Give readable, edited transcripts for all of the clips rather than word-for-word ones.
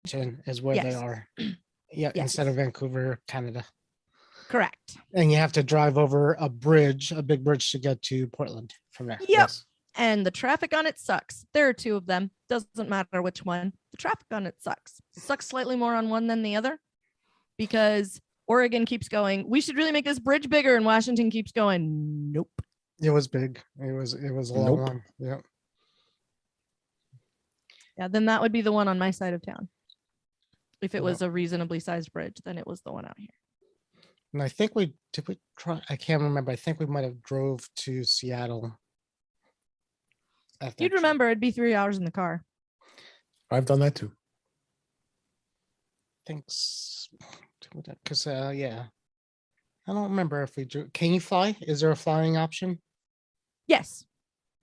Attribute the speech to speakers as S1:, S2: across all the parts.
S1: is where they
S2: Yes.
S1: are. Yeah,
S2: Yes.
S1: instead of Vancouver, Canada.
S2: Correct.
S1: And you have to drive over a bridge, a big bridge, to get to Portland from there.
S2: Yep.
S3: Yes.
S2: And the traffic on it sucks. There are two of them. Doesn't matter which one. The traffic on it sucks. Sucks slightly more on one than the other because Oregon keeps going, we should really make this bridge bigger, and Washington keeps going, nope.
S1: It was big. It was a long
S3: Nope.
S1: one. Yeah.
S2: Yeah, then that would be the one on my side of town. If it
S1: Yeah.
S2: was a reasonably sized bridge, then it was the one out here.
S1: And I think we try. I can't remember. I think we might have drove to Seattle.
S2: You'd remember it'd be 3 hours in the car.
S3: I've done that too.
S1: Thanks. Because yeah, I don't remember if we drew. Can you fly? Is there a flying option?
S2: Yes.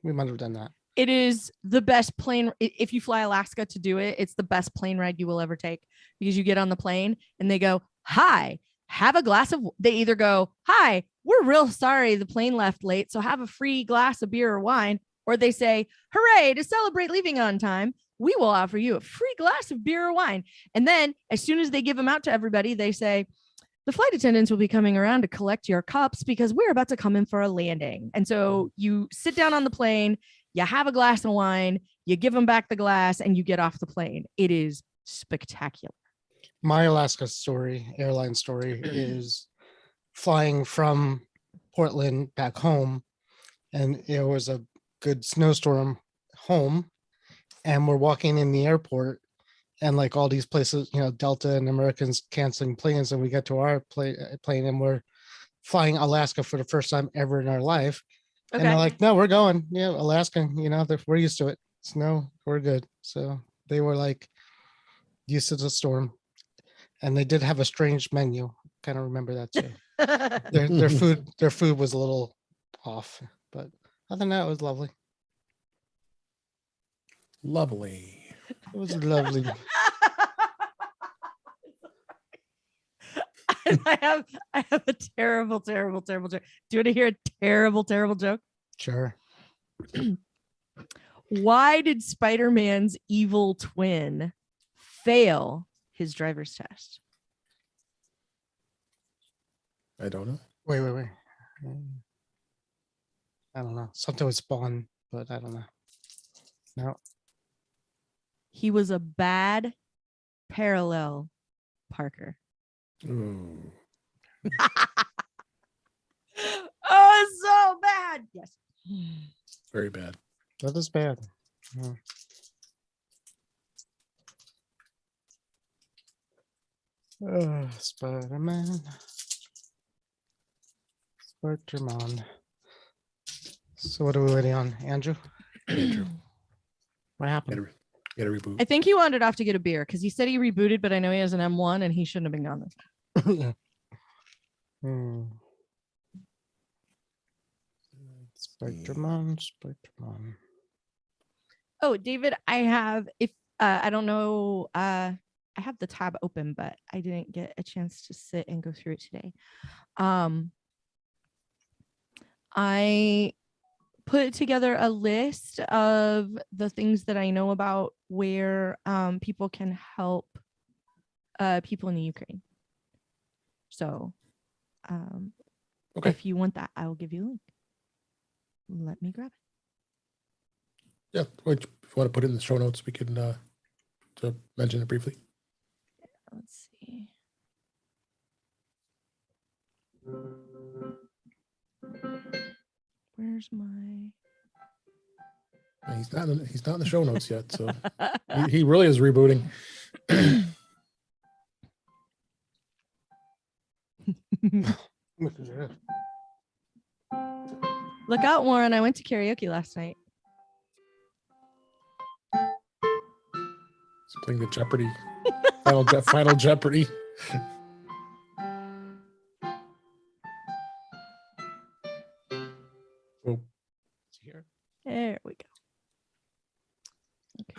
S1: We might have done that.
S2: It is the best plane. If you fly Alaska to do it, it's the best plane ride you will ever take because you get on the plane and they go, hi, have a glass of, they either go, hi, we're real sorry the plane left late, so have a free glass of beer or wine. Or they say, hooray, to celebrate leaving on time, we will offer you a free glass of beer or wine. And then as soon as they give them out to everybody, they say, the flight attendants will be coming around to collect your cups because we're about to come in for a landing. And so you sit down on the plane, you have a glass of wine, you give them back the glass, and you get off the plane. It is spectacular.
S1: My Alaska story, airline story, is flying from Portland back home, and it was a good snowstorm home, and we're walking in the airport, and like all these places, Delta and Americans canceling planes, and we get to our plane and we're flying Alaska for the first time ever in our life.
S2: Okay.
S1: And they're like, no, we're going. Yeah, Alaska, we're used to it. Snow, we're good. So they were like used to the storm. And they did have a strange menu. Kind of remember that too. Their food was a little off, but other than that, it was lovely.
S3: Lovely.
S1: It was lovely.
S2: And I have a terrible joke. Do you want to hear a terrible joke?
S1: Sure.
S2: Why did Spider-Man's evil twin fail his driver's test?
S3: I don't know.
S1: Wait. I don't know. Something with Spawn, but I don't know. No.
S2: He was a bad parallel parker.
S3: Ooh.
S2: Oh, it's so bad. Yes.
S3: Very bad.
S1: That is bad. Spider-Man. Spider-Man. So what are we waiting on, Andrew? What happened?
S3: Get a reboot.
S2: I think he wandered off to get a beer because he said he rebooted, but I know he has an M1 and he shouldn't have been gone this time.
S1: Spider-Man.
S2: Oh, David, I have, I don't know, I have the tab open, but I didn't get a chance to sit and go through it today. I put together a list of the things that I know about where people can help people in the Ukraine. So
S3: okay.
S2: If you want that, I will give you a link. Let me grab it.
S3: Yeah, if you want to put it in the show notes, we can to mention it briefly.
S2: Let's see. Where's my?
S3: He's not in the show notes yet, so he really is rebooting.
S2: Look out, Warren! I went to karaoke last night.
S3: It's playing the Jeopardy. Final Jeopardy. Oh.
S2: Here. There we go.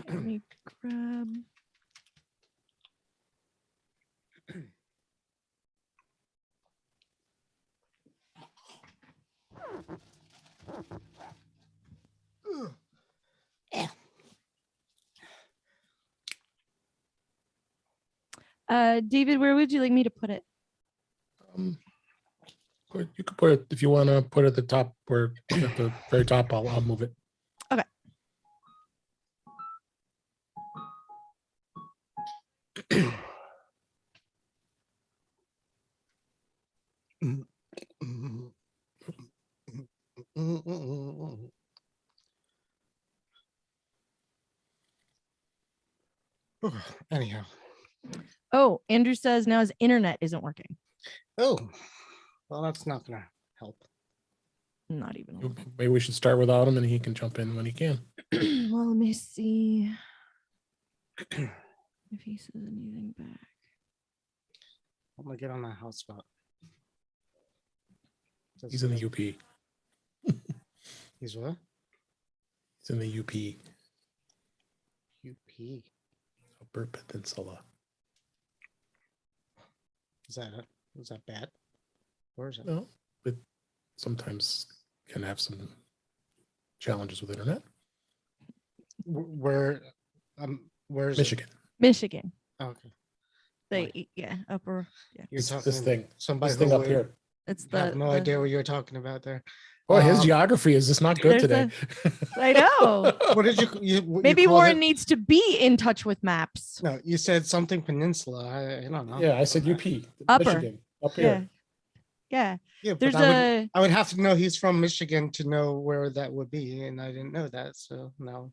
S2: Okay, let me grab. David, where would you like me to put it?
S3: You could put it if you want to put it at the top, where at the very top. I'll move it.
S2: Okay.
S1: Anyhow.
S2: Oh, Andrew says now his internet isn't working.
S1: Oh, well, that's not gonna help.
S2: Not even. A little.
S3: Maybe we should start without him, and he can jump in when he can.
S2: Well, let me see if he says anything back.
S1: I'm gonna get on that hotspot.
S3: He's in the UP.
S1: He's what?
S3: He's in the UP.
S1: UP.
S3: Upper Peninsula.
S1: Is that bad? Where is it?
S3: No, but sometimes can have some challenges with internet.
S1: Where's
S3: Michigan.
S2: Michigan.
S1: It? Okay.
S2: Upper. Yeah.
S1: You're
S3: This
S1: talking
S3: thing.
S1: somebody
S3: This thing up here.
S2: It's
S1: I have
S2: the.
S1: no idea what you're talking about there.
S3: Oh, his geography is just not good
S2: There's
S3: today.
S2: I know.
S1: What did you
S2: Maybe
S1: call
S2: Warren
S1: it?
S2: needs to be in touch with maps.
S1: No, you said something peninsula. I don't know.
S3: Yeah, I said UP.
S2: Upper.
S3: Michigan. Up here.
S2: Yeah.
S1: Yeah, but
S2: There's
S1: I would have to know he's from Michigan to know where that would be, and I didn't know that. So no.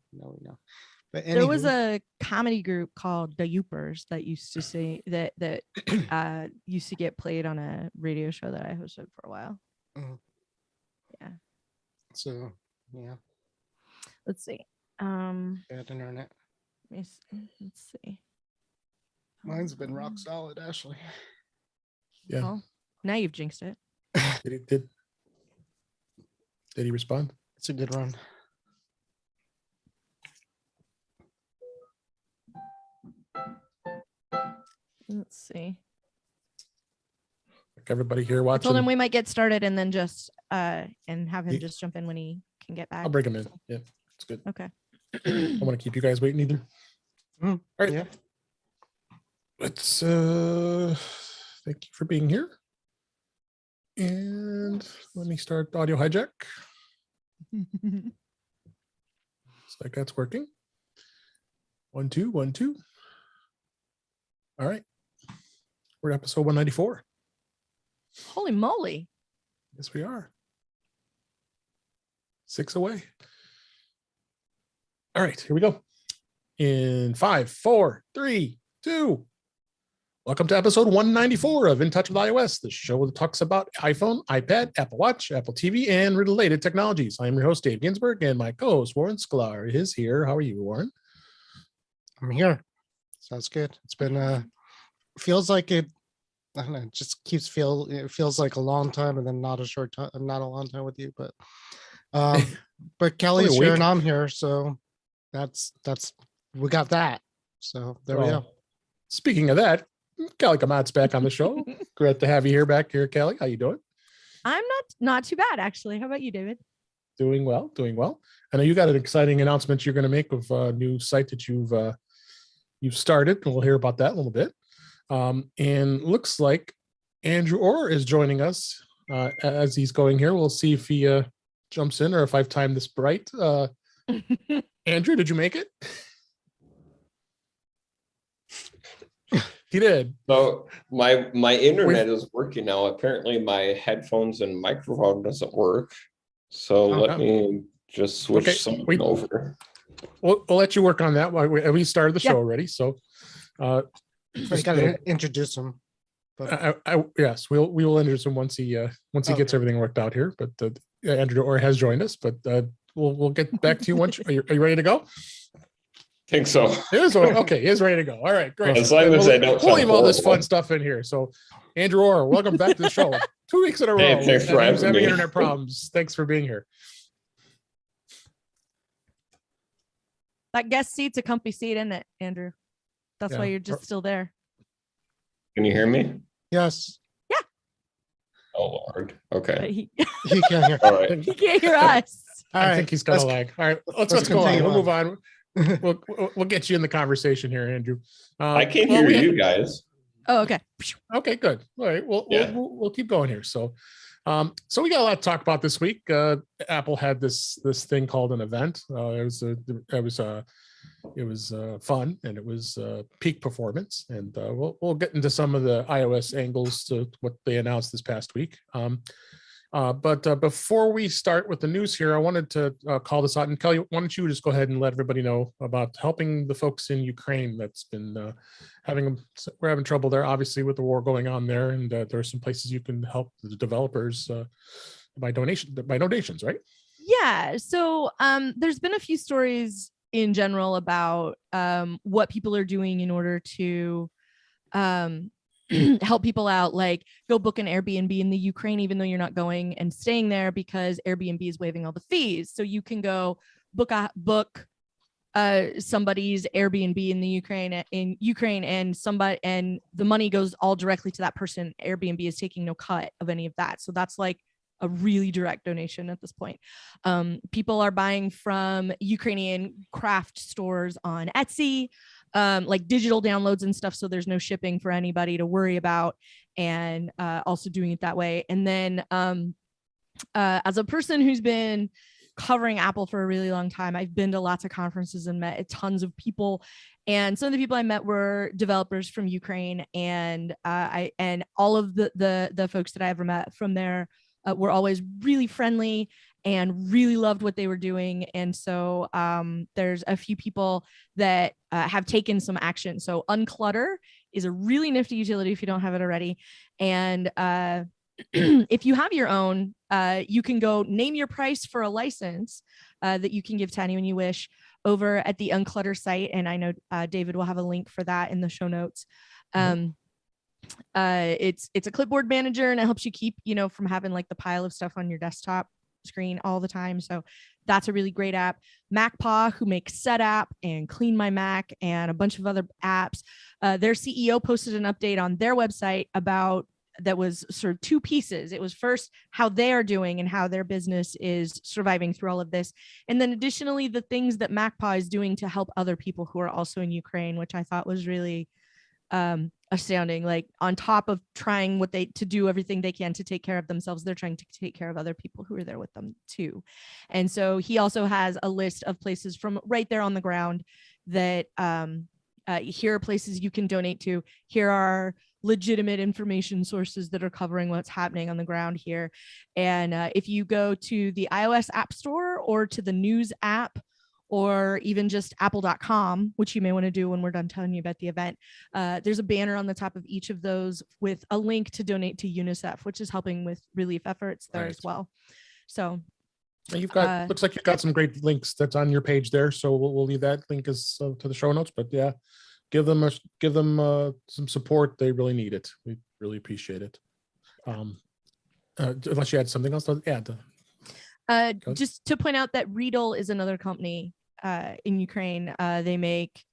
S1: But
S2: There was
S1: anywho,
S2: a comedy group called the Youpers that used to say that used to get played on a radio show that I hosted for a while.
S1: so yeah,
S2: Let's see.
S1: bad internet.
S2: Let's see.
S1: Mine's been rock solid, Ashley.
S3: Yeah.
S2: Well, now you've jinxed it.
S3: Did he respond?
S1: It's a good run.
S2: Let's see.
S3: Everybody here
S2: I
S3: watching.
S2: told him we might get started and then just and have him
S3: He-
S2: just jump in when he can get back.
S3: I'll bring him in. Yeah, it's good.
S2: Okay.
S3: I don't want to keep you guys waiting either. All right.
S1: Yeah.
S3: Let's thank you for being here. And let me start audio hijack. Looks like that's working. 1, 2, 1, 2. All right. We're at episode 194.
S2: Holy moly.
S3: Yes, we are. 6 away. All right, here we go. In 5, 4, 3, 2. Welcome to episode 194 of In Touch with iOS, the show that talks about iPhone, iPad, Apple Watch, Apple TV, and related technologies. I'm your host, Dave Ginsburg, and my co-host, Warren Sklar, is here. How are you, Warren?
S1: I'm here. Sounds good. It's been feels like it. I don't know. It just it feels like a long time, and then not a short time. Not a long time with you, but Kelly's
S3: Only a
S1: here
S3: week.
S1: and I'm here, so that's we got that. So there we
S3: Well,
S1: go.
S3: Speaking of that, Kelly Kamat's back on the show. Great to have you back here, Kelly. How you doing?
S2: I'm not too bad actually. How about you, David?
S3: Doing well, doing well. I know you got an exciting announcement you're going to make of a new site that you've started, and we'll hear about that in a little bit. And looks like Andrew Orr is joining us as he's going here. We'll see if he jumps in or if I've timed this right. Andrew, did you make it? He did.
S4: So my internet is working now. Apparently my headphones and microphone doesn't work. So
S3: Oh,
S4: let
S3: no.
S4: me just switch
S3: Okay,
S4: something
S3: wait.
S4: over.
S3: We'll let you work on that. We started the show
S2: Yeah.
S3: already, so
S1: I
S3: just,
S1: got to introduce him. But
S3: yes, we will introduce him once he gets
S1: Okay.
S3: everything worked out here. But Andrew Orr has joined us, but we'll get back to you once. Are you ready to go?
S4: Think so.
S3: It is okay. He is ready to go. All right, great.
S4: As long as I don't
S3: We'll
S4: sound
S3: leave all this fun
S4: horrible.
S3: stuff in here. So, Andrew Orr, welcome back to the show. 2 weeks in a row.
S4: Hey, thanks for
S3: and he's
S4: having
S3: having
S4: me.
S3: internet problems. Thanks for being here.
S2: That guest seat's a comfy seat, isn't it, Andrew? That's why
S3: Yeah.
S2: you're just still there.
S4: Can you hear me?
S1: yes,
S4: Oh Lord.
S2: But
S4: Okay.
S1: he can hear.
S4: All right.
S2: he can't hear us.
S1: All
S3: I
S1: right,
S3: think he's got a
S1: let's-
S3: lag. All right, let's
S1: let's
S3: go on.
S1: continue
S3: We'll
S1: on.
S3: move on. We'll get you in the conversation here, Andrew.
S4: I can't
S3: well,
S4: hear
S3: we-
S4: you guys.
S2: Oh, okay.
S3: Okay, good. All right,
S4: Yeah.
S3: we'll keep going here. So, so we got a lot to talk about this week. Apple had this thing called an event. It was fun, and it was peak performance. And we'll get into some of the iOS angles to what they announced this past week. But before we start with the news here, I wanted to call this out. And Kelly, why don't you just go ahead and let everybody know about helping the folks in Ukraine that's been we're having trouble there, obviously, with the war going on there. And there are some places you can help the developers by donations, right?
S2: Yeah. So there's been a few stories in general about what people are doing in order to help people out, like go book an Airbnb in the Ukraine, even though you're not going and staying there, because Airbnb is waiving all the fees. So you can go book somebody's Airbnb in the Ukraine and the money goes all directly to that person. Airbnb is taking no cut of any of that. So that's like a really direct donation at this point. People are buying from Ukrainian craft stores on Etsy, like digital downloads and stuff. So there's no shipping for anybody to worry about, and also doing it that way. And then as a person who's been covering Apple for a really long time, I've been to lots of conferences and met tons of people. And some of the people I met were developers from Ukraine, and all of the folks that I ever met from there were always really friendly and really loved what they were doing. And so there's a few people that have taken some action. So Unclutter is a really nifty utility if you don't have it already. And if you have your own, you can go name your price for a license that you can give to anyone you wish over at the Unclutter site. And I know David will have a link for that in the show notes. It's a clipboard manager, and it helps you keep, from having like the pile of stuff on your desktop screen all the time. So that's a really great app. MacPaw, who makes SetApp and Clean My Mac and a bunch of other apps. Their CEO posted an update on their website about that was sort of two pieces. It was first how they are doing and how their business is surviving through all of this. And then additionally, the things that MacPaw is doing to help other people who are also in Ukraine, which I thought was really astounding. Like, on top of trying to do everything they can to take care of themselves, they're trying to take care of other people who are there with them too. And so he also has a list of places from right there on the ground that here are places you can donate to. Here are legitimate information sources that are covering what's happening on the ground here. And if you go to the iOS App Store or to the News app, or even just apple.com, which you may want to do when we're done telling you about the event, there's a banner on the top of each of those with a link to donate to UNICEF, which is helping with relief efforts there as well. So
S3: you've got, looks like you've got some great links that's on your page there. So we'll leave that link as to the show notes, but yeah, give them some support. They really need it. We really appreciate it. Unless you had something else to add.
S2: Just to point out that Riddle is another company in Ukraine. They make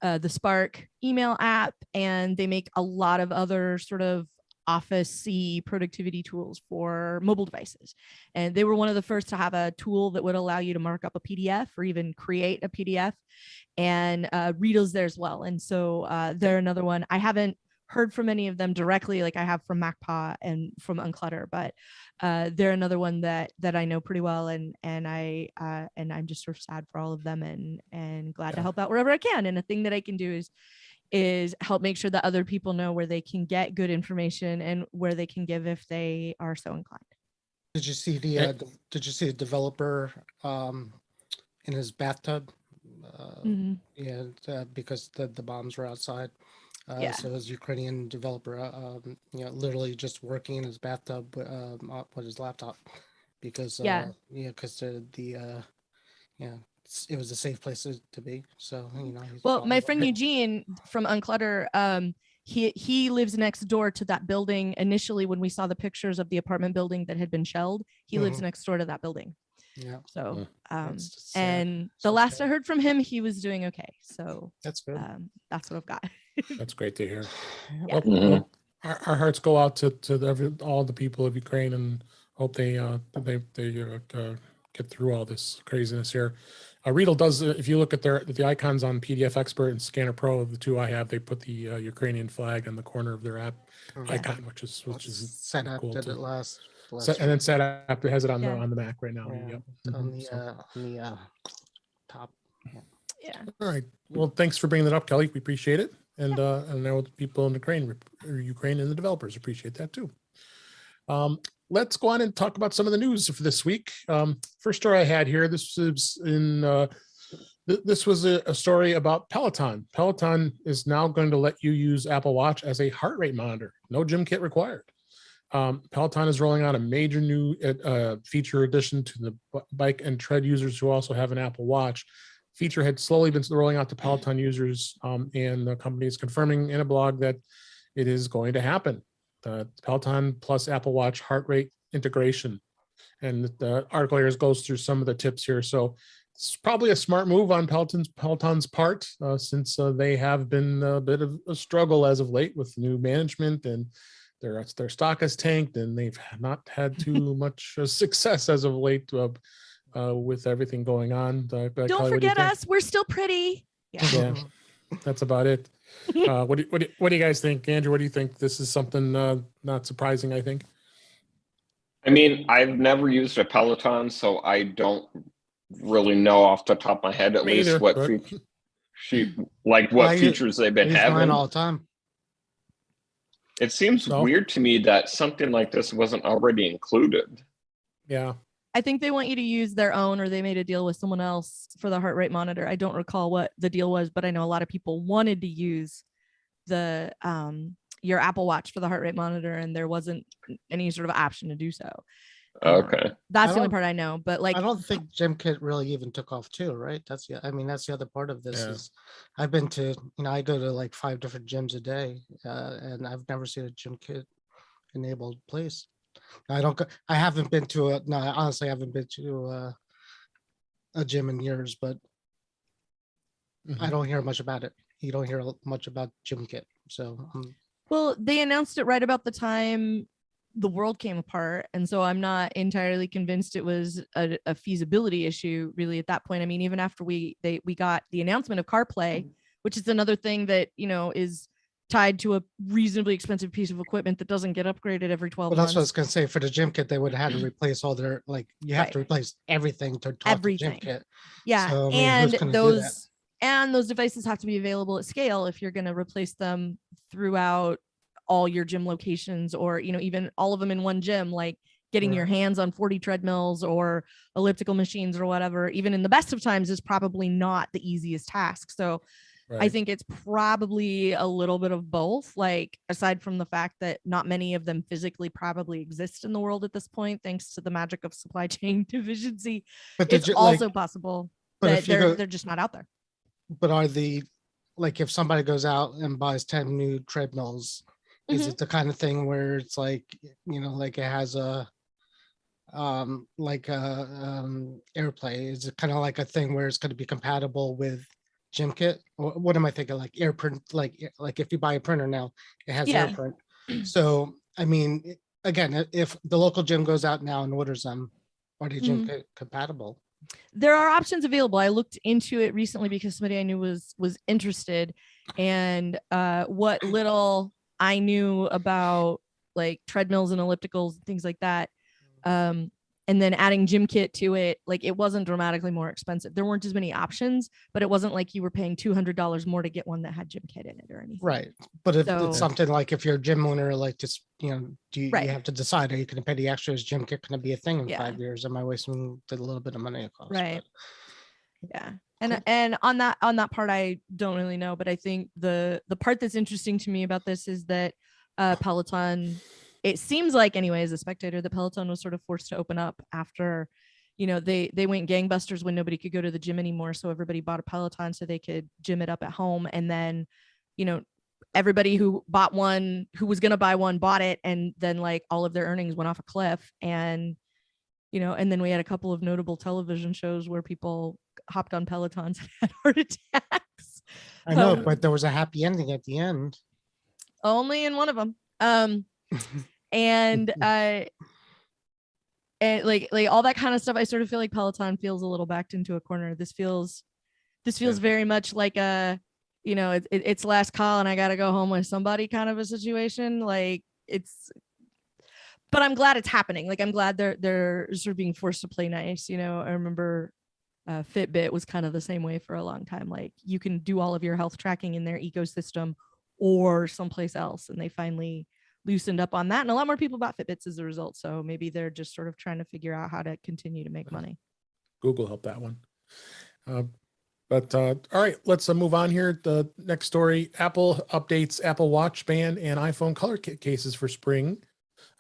S2: the Spark email app, and they make a lot of other sort of Office-y productivity tools for mobile devices. And they were one of the first to have a tool that would allow you to mark up a PDF or even create a PDF. And Riddle's there as well. And so they're another one. I haven't heard from any of them directly, like I have from MacPaw and from Unclutter, but they're another one that I know pretty well, and I'm just sort of sad for all of them, and glad to help out wherever I can. And a thing that I can do is help make sure that other people know where they can get good information and where they can give if they are so inclined.
S1: Did you see the developer in his bathtub? Because the bombs were outside. So his Ukrainian developer, literally just working in his bathtub with his laptop, because it was a safe place to be. So
S2: well, my friend Eugene from Unclutter, he lives next door to that building. Initially, when we saw the pictures of the apartment building that had been shelled, he lives next door to that building. Yeah. So and the last I heard from him, he was doing okay. So
S1: that's good.
S2: That's what I've got.
S3: That's great to hear.
S2: Yeah.
S3: Well, our hearts go out to all the people of Ukraine, and hope they get through all this craziness here. Riedel does, if you look at the icons on PDF Expert and Scanner Pro, the two I have, they put the Ukrainian flag on the corner of their app icon, which is
S1: set up.
S3: cool
S1: Did
S3: too.
S1: it last
S3: And then set app has it on
S2: Yeah.
S3: the Mac right now.
S1: yeah,
S3: Yep.
S1: on
S3: Mhm.
S1: the top.
S2: Yeah.
S3: All right. Well, thanks for bringing that up, Kelly. We appreciate it. And I know the people in Ukraine and the developers appreciate that too. Let's go on and talk about some of the news for this week. First story I had here, this is this was a story about Peloton. Peloton is now going to let you use Apple Watch as a heart rate monitor. No gym kit required. Peloton is rolling out a major new feature addition to the bike and tread users who also have an Apple Watch. Feature had slowly been rolling out to Peloton users, and the company is confirming in a blog that it is going to happen. Peloton plus Apple Watch heart rate integration. And the article here goes through some of the tips here. So it's probably a smart move on Peloton's part, since they have been a bit of a struggle as of late with new management, and their stock has tanked, and they've not had too much success as of late with everything going on.
S2: Don't
S3: Kelly,
S2: forget us. We're still pretty.
S3: Yeah, that's about it. What do you guys think, Andrew? What do you think? This is something not surprising, I think.
S4: I mean, I've never used a Peloton, so I don't really know off the top of my head at
S3: Me
S4: least
S3: either,
S4: what
S3: but-
S4: features they've been
S1: Use mine
S4: having.
S1: all the time.
S4: It seems
S3: No.
S4: weird to me that something like this wasn't already included.
S3: Yeah.
S2: I think they want you to use their own, or they made a deal with someone else for the heart rate monitor. I don't recall what the deal was, but I know a lot of people wanted to use the your Apple Watch for the heart rate monitor, and there wasn't any sort of option to do so.
S4: Okay.
S2: That's
S1: I
S2: the only
S1: don't-
S2: part I know. But like,
S1: I don't think gym kit really even took off too, right? That's the other part of this
S3: Yeah.
S1: is I've been to, I go to like 5 different gyms a day, and I've never seen a gym kit enabled place. I haven't been to I honestly haven't been to a gym in years, but I don't hear much about it. You don't hear much about gym kit. So
S2: well, they announced it right about the time the world came apart, and so I'm not entirely convinced it was a feasibility issue really at that point. I mean, even after we got the announcement of CarPlay, which is another thing that is tied to a reasonably expensive piece of equipment that doesn't get upgraded every 12
S1: well, that's what I
S2: months.
S1: was gonna say. For the gym kit, they would have had to replace all their you have to replace everything to talk to gym
S2: Everything.
S1: kit.
S2: Yeah,
S1: So, I mean, who's gonna do that?
S2: and those devices have to be available at scale if you're going to replace them throughout all your gym locations, or even all of them in one gym, like getting your
S1: Right.
S2: hands on 40 treadmills or elliptical machines or whatever, even in the best of times, is probably not the easiest task. So I think it's probably a little bit of both, like aside from the fact that not many of them physically probably exist in the world at this point, thanks to the magic of supply chain deficiency.
S1: But
S2: It's also possible
S1: but
S2: that
S1: if you go-
S2: they're just not out there.
S1: But are if somebody goes out and buys 10 new treadmills, is it the kind of thing where it's like it has a AirPlay? Is it kind of like a thing where it's going to be compatible with gym kit? Or what am I thinking? Like AirPrint, like if you buy a printer now, it has
S2: Yeah.
S1: AirPrint. So I mean, again, if the local gym goes out now and orders them, are they gym kit compatible?
S2: There are options available. I looked into it recently because somebody I knew was interested, and what little I knew about like treadmills and ellipticals and things like that, and then adding gym kit to it, like it wasn't dramatically more expensive. There weren't as many options, but it wasn't like you were paying $200 more to get one that had gym kit in it or anything.
S1: Right. But if
S2: So-
S1: it's something like if you're a gym owner, like just do you
S2: Right.
S1: have to decide, are you going to pay the extra? Is gym kit going to be a thing in
S2: Yeah.
S1: 5 years? Am I wasting the little bit of money it costs?
S2: Right.
S1: But
S2: Yeah. And on that part, I don't really know, but I think the part that's interesting to me about this is that Peloton, it seems like anyway, as a spectator, the Peloton was sort of forced to open up after, they went gangbusters when nobody could go to the gym anymore. So everybody bought a Peloton so they could gym it up at home. And then, everybody who bought one, who was going to buy one, bought it. And then like all of their earnings went off a cliff. And, and then we had a couple of notable television shows where people hopped on Pelotons and had heart attacks.
S1: I know,
S2: Um,
S1: but there was a happy ending at the end.
S2: Only in one of them. And and like all that kind of stuff. I sort of feel like Peloton feels a little backed into a corner. This feels very much like a, it's last call and I got to go home with somebody kind of a situation. Like but I'm glad it's happening. Like I'm glad they're sort of being forced to play nice. I remember Fitbit was kind of the same way for a long time. Like you can do all of your health tracking in their ecosystem or someplace else, and they finally loosened up on that, and a lot more people bought Fitbits as a result. So maybe they're just sort of trying to figure out how to continue to make money.
S3: Google helped that one. But all right, let's move on here. The next story: Apple updates Apple Watch band and iPhone color cases for spring.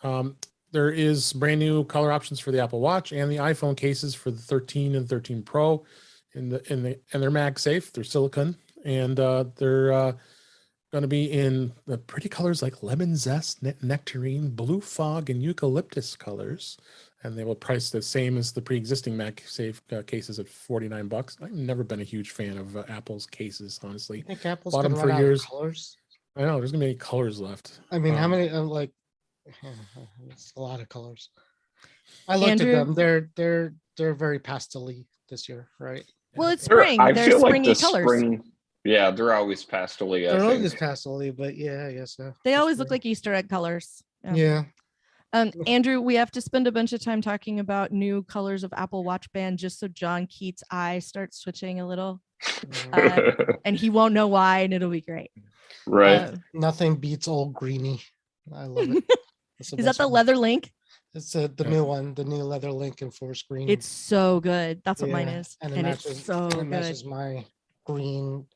S3: There is brand new color options for the Apple Watch and the iPhone cases for the 13 and 13 Pro, and they're MagSafe. They're silicone, and they're going to be in the pretty colors like lemon zest, nectarine, blue fog, and eucalyptus colors. And they will price the same as the pre-existing MagSafe cases at $49. I've never been a huge fan of Apple's cases, honestly.
S1: I think Apple's
S3: Bought
S1: gonna
S3: them for
S1: run out of
S3: years.
S1: colors.
S3: I know there's gonna be any colors left.
S1: I mean, how many? It's a lot of colors. I looked
S2: Andrew?
S1: at them. They're very pastel-y this year, right?
S2: Well, it's spring.
S4: I
S2: They're
S4: feel like
S2: springy
S4: the
S2: colors.
S4: spring. Yeah, they're always pastel-y.
S1: They're
S4: I
S1: always
S4: think.
S1: pastel-y, but yeah, I guess so.
S2: They
S1: For
S2: always look
S1: sure.
S2: like Easter egg colors.
S1: Yeah.
S2: Andrew, we have to spend a bunch of time talking about new colors of Apple Watch band just so John Keats' eye starts switching a little, and he won't know why, and it'll be great.
S4: Right.
S1: Nothing beats old greeny. I love it. It's
S2: Is that
S1: best
S2: the
S1: one.
S2: leather link?
S1: It's the new one, the new leather link and forest green.
S2: It's so good. That's what mine
S1: Yeah,
S2: is,
S1: and
S2: and
S1: matches,
S2: it's so
S1: and it
S2: good.
S1: matches my green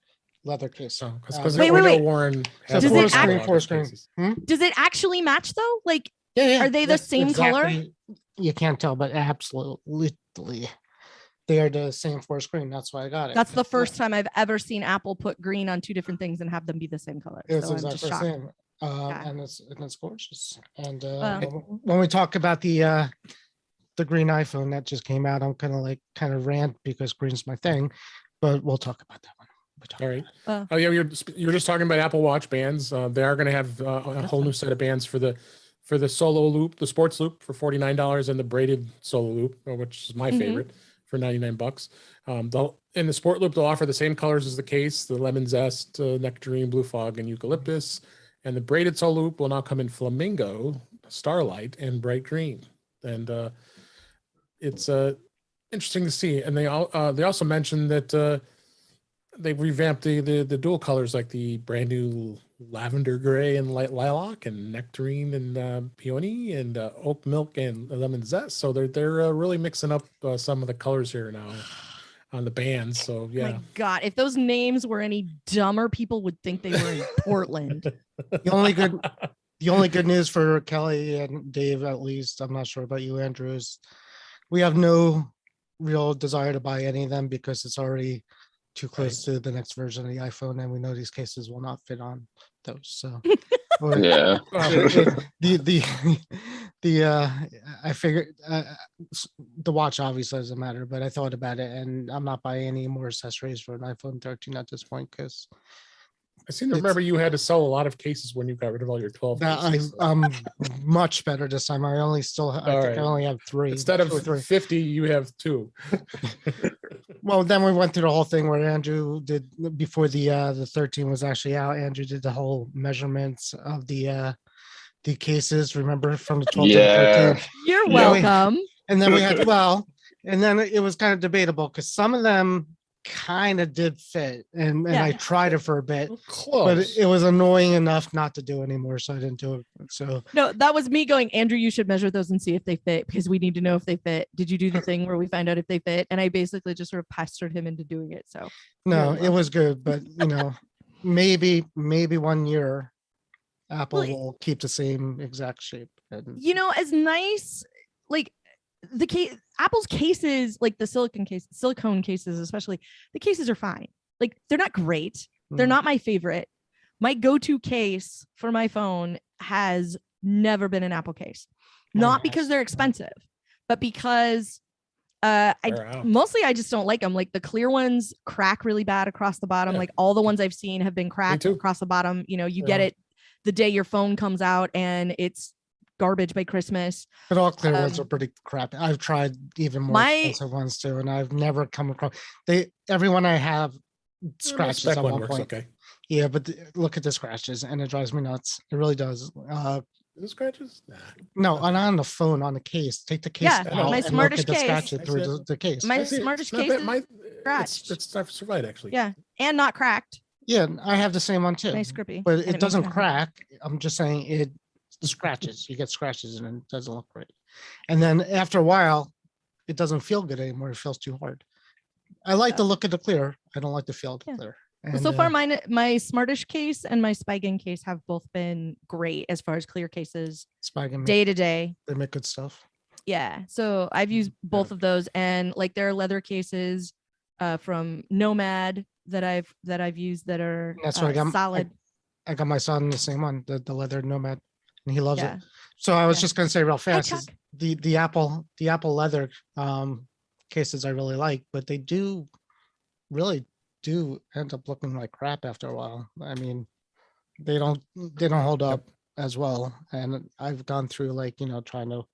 S1: leather case.
S3: So,
S1: Uh,
S3: because
S2: Wait, wait, wait.
S3: Warren
S1: So
S3: has
S2: forest
S3: a lot
S2: green,
S3: of
S1: forest green.
S3: cases.
S2: Does it actually match though? Like,
S1: Yeah.
S2: Are they the
S1: that's
S2: same color?
S1: exactly- You can't tell, but absolutely, they are the same forest green. That's why I got it.
S2: that's the first time I've ever seen Apple put green on two different things and have them be the same color.
S1: It's
S2: So I'm just
S1: exactly the
S2: shocked.
S1: same.
S2: Yeah.
S1: And it's gorgeous. And
S2: Well-
S1: when we talk about the green iPhone that just came out, I'm kind of rant because green's my thing, but we'll talk about that one.
S3: All right.
S2: Uh,
S3: Oh yeah, you're just talking about Apple Watch bands. They are going to have a whole new set of bands for the solo loop, the sports loop for $49, and the braided solo loop, which is my
S2: Mhm.
S3: favorite, for $99. In the sport loop, they'll offer the same colors as the case: the lemon zest, nectarine, blue fog, and eucalyptus. And the braided solo loop will now come in flamingo, starlight, and bright green. And it's interesting to see. And they also mentioned that they've revamped the dual colors, like the brand new lavender gray and light lilac, and nectarine and peony, and oat milk and lemon zest. So they're really mixing up some of the colors here now on the bands. So yeah,
S2: My God, if those names were any dumber, people would think they were in Portland.
S1: The only good news for Kelly and Dave, at least, I'm not sure about you, Andrew, is we have no real desire to buy any of them because it's already too close to the next version of the iPhone, and we know these cases will not fit on those. So
S4: Yeah.
S1: I figured the watch obviously doesn't matter, but I thought about it, and I'm not buying any more accessories for an iPhone 13 at this point because
S3: I seem to remember you had to sell a lot of cases when you got rid of all your 12 cases.
S1: I'm much better this time. I
S3: right.
S1: only have 3.
S3: Instead of
S1: 3.
S3: 50, you have 2.
S1: Well, then we went through the whole thing where Andrew did before the 13 was actually out. Andrew did the whole measurements of the cases. Remember, from the 12 to the 13.
S2: You're
S4: Yeah.
S2: welcome.
S1: And then we had and then it was kind of debatable because some of them kind of did fit, and
S2: Yeah.
S1: I tried it for a bit,
S3: Close.
S1: but it was annoying enough not to do anymore, so I didn't do it. So
S2: No, that was me going, Andrew, you should measure those and see if they fit because we need to know if they fit. Did you do the thing where we find out if they fit? And I basically just sort of pestered him into doing it. So
S1: no,
S2: You're
S1: it was good, but maybe 1 year Apple
S2: Well,
S1: will keep the same exact shape. And
S2: as nice, like Apple's cases, like the silicone cases, especially, the cases are fine. Like they're not great. They're
S1: Mhm.
S2: not my favorite. My go-to case for my phone has never been an Apple case. Not because they're expensive, but because
S3: Far out.
S2: mostly I just don't like them. Like the clear ones crack really bad across the bottom.
S3: Yeah.
S2: Like all the ones I've seen have been cracked
S3: too.
S2: across the bottom. You get
S1: Yeah.
S2: it the day your phone comes out and it's garbage by Christmas.
S1: But all clear ones are pretty crap. I've tried even more
S2: My-
S1: expensive ones too, and I've never come across everyone I have scratches
S3: Spec
S1: at
S3: one
S1: one
S3: works
S1: point.
S3: okay.
S1: Yeah, but look at the scratches, and it drives me nuts. It really does.
S3: Is it scratches? Nah.
S1: No,
S3: Okay.
S1: on the phone, on the case. Take the case
S2: Yeah,
S1: out
S3: my
S1: and look
S2: smartest
S1: at the
S2: case-
S1: scratches
S3: I
S1: through
S3: see it.
S1: the case.
S2: My
S3: I see it.
S2: smartest
S3: It's not
S2: case
S3: bad.
S2: is scratched.
S3: It's not survived actually.
S2: Yeah, and not cracked.
S1: Yeah, I have the same one too.
S2: Nice grippy.
S1: But
S2: and
S1: it
S2: makes
S1: doesn't
S2: me-
S1: crack. I'm just saying it scratches. You get scratches and it doesn't look great. And then after a while, it doesn't feel good anymore. It feels too hard. I like the look of the clear. I don't like the feel of the
S2: Yeah.
S1: clear.
S2: Well,
S1: And,
S2: so far, my smartish case and my Spigen case have both been great as far as clear cases
S1: Spigen,
S2: day to day.
S1: they make good stuff.
S2: Yeah, so I've used both of those, and like there are leather cases from Nomad that I've used that are
S1: That's what I got.
S2: solid.
S1: I got my son the same one, the leather Nomad, and he loves
S2: Yeah.
S1: it. So I was
S2: Yeah.
S1: just gonna say real fast, is
S2: Chuck.
S1: the Apple leather cases I really like, but they really do end up looking like crap after a while. I mean, they don't hold up as well. And I've gone through trying to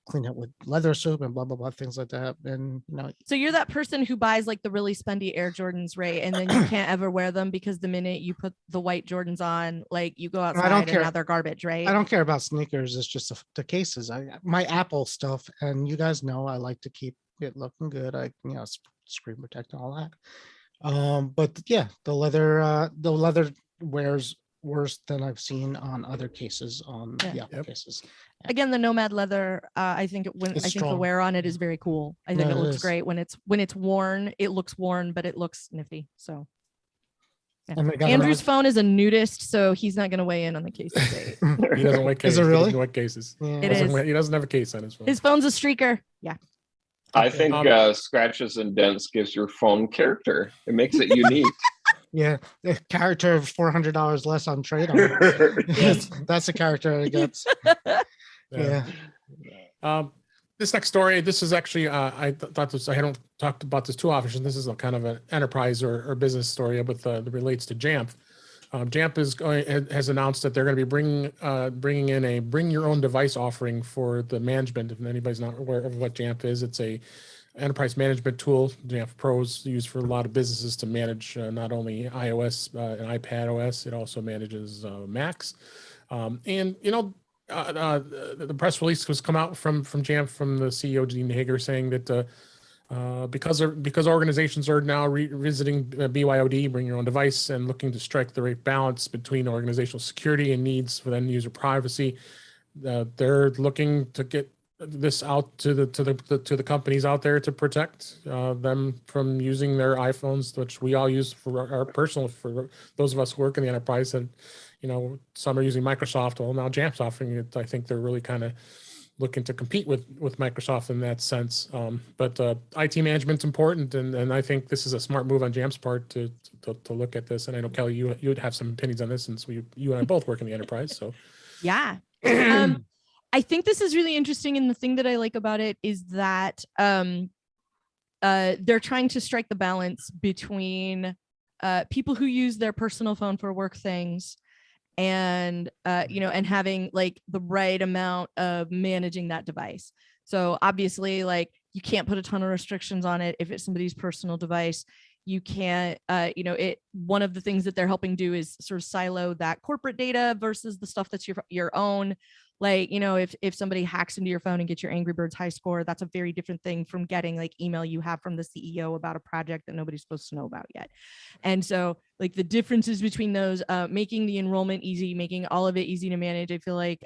S1: clean it with leather soap and blah blah blah, things like that. And
S2: So you're that person who buys like the really spendy Air Jordans, right? And then you can't ever wear them because the minute you put the white Jordans on, like you go outside and
S1: care.
S2: now they're garbage, right?
S1: I don't care about sneakers. It's just the cases. My Apple stuff, and you guys know I like to keep it looking good. Screen protect and all that. But yeah, the leather wears worse than I've seen on other cases on the Apple
S3: Yep.
S1: cases.
S2: Again, the Nomad leather, I think
S1: It's
S2: I think the
S1: strong.
S2: wear on it is very cool. I think
S1: No,
S2: it
S1: it
S2: looks
S1: is.
S2: great when it's worn. It looks worn, but it looks nifty. So yeah.
S1: And they got
S2: Andrew's phone is a nudist, so he's not going to weigh in on the case debate.
S3: He doesn't wear cases.
S1: Is it
S3: He
S1: really?
S3: doesn't wear cases.
S1: Yeah.
S2: It is.
S3: He doesn't have a case on his phone.
S2: His phone's a streaker. Yeah.
S4: I think
S3: Um,
S4: scratches and dents gives your phone character. It makes it unique.
S1: Yeah, the character of $400 less on trade on. That's the character it gets. Yeah.
S3: This next story, this is actually, I thought this, I hadn't talked about this too often. This is a kind of an enterprise or business story that relates to Jamf. Jamf has announced that they're going to be bringing in a bring your own device offering for the management. If anybody's not aware of what Jamf is, it's a enterprise management tool. Jamf Pro's used for a lot of businesses to manage not only iOS and iPad OS, it also manages Macs. And the press release was come out from Jamf, from the CEO Dean Hager, saying that because organizations are now revisiting BYOD, bring your own device, and looking to strike the right balance between organizational security and needs for end user privacy, they're looking to get this out to the companies out there to protect them from using their iPhones, which we all use for our personal, for those of us who work in the enterprise. And some are using Microsoft. Well, now Jamf's offering it. I think they're really kind of looking to compete with Microsoft in that sense. But IT management's important, and I think this is a smart move on Jamf's part to look at this. And I know, Kelly, you would have some opinions on this, since you and I both work in the enterprise. So
S2: Yeah. I think this is really interesting, and the thing that I like about it is that they're trying to strike the balance between people who use their personal phone for work things and and having like the right amount of managing that device. So obviously, like, you can't put a ton of restrictions on it if it's somebody's personal device. You can't one of the things that they're helping do is sort of silo that corporate data versus the stuff that's your own. Like, if somebody hacks into your phone and gets your Angry Birds high score, that's a very different thing from getting like email you have from the CEO about a project that nobody's supposed to know about yet. And so, like, the differences between those, making the enrollment easy, making all of it easy to manage. I feel like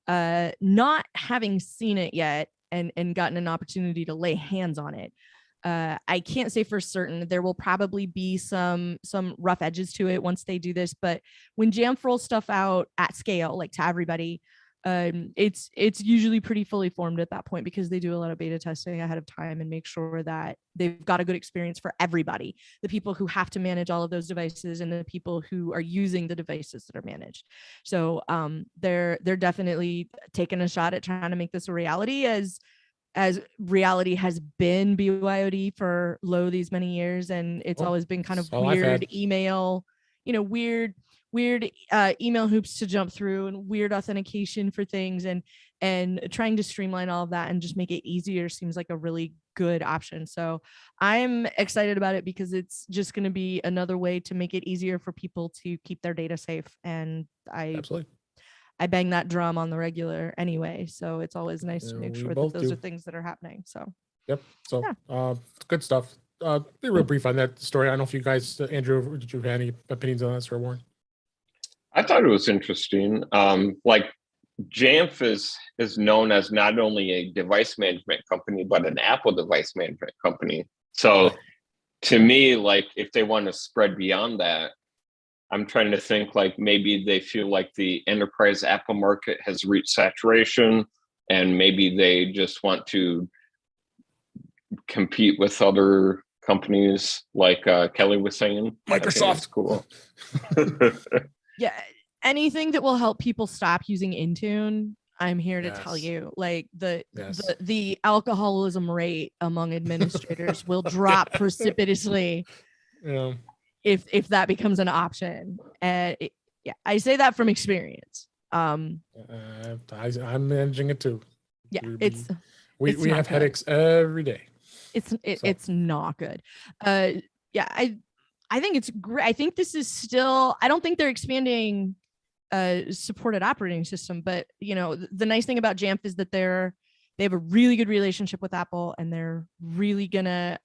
S2: not having seen it yet and gotten an opportunity to lay hands on it, I can't say for certain. There will probably be some rough edges to it once they do this, but when Jamf rolls stuff out at scale, like to everybody, it's usually pretty fully formed at that point, because they do a lot of beta testing ahead of time and make sure that they've got a good experience for everybody, the people who have to manage all of those devices and the people who are using the devices that are managed. So they're definitely taking a shot at trying to make this a reality, as reality has been BYOD for these many years. And it's always been kind of
S3: all I've
S2: weird
S3: had.
S2: email, weird email hoops to jump through and weird authentication for things, and trying to streamline all of that and just make it easier seems like a really good option. So I'm excited about it because it's just going to be another way to make it easier for people to keep their data safe. And
S3: Absolutely.
S2: I bang that drum on the regular anyway. So it's always nice to make
S3: We
S2: sure that
S3: both
S2: those
S3: do.
S2: are things that are happening. So
S3: Yep. So
S2: Yeah.
S3: good stuff. Be real brief on that story. I don't know if you guys, Andrew, did you have any opinions on that, or Warren?
S4: I thought it was interesting. Like Jamf is known as not only a device management company, but an Apple device management company. So to me, like if they want to spread beyond that, I'm trying to think like maybe they feel like the enterprise Apple market has reached saturation, and maybe they just want to compete with other companies like Kelly was saying.
S3: Microsoft.
S4: Cool.
S2: Yeah, anything that will help people stop using Intune, I'm here to tell you. Like the alcoholism rate among administrators will drop precipitously if that becomes an option. And I say that from experience.
S3: I'm managing it too.
S2: Yeah,
S3: we have headaches every day.
S2: It's not good. I think it's great. I think this is still, I don't think they're expanding supported operating system, but the nice thing about Jamf is that they have a really good relationship with Apple, and they're really gonna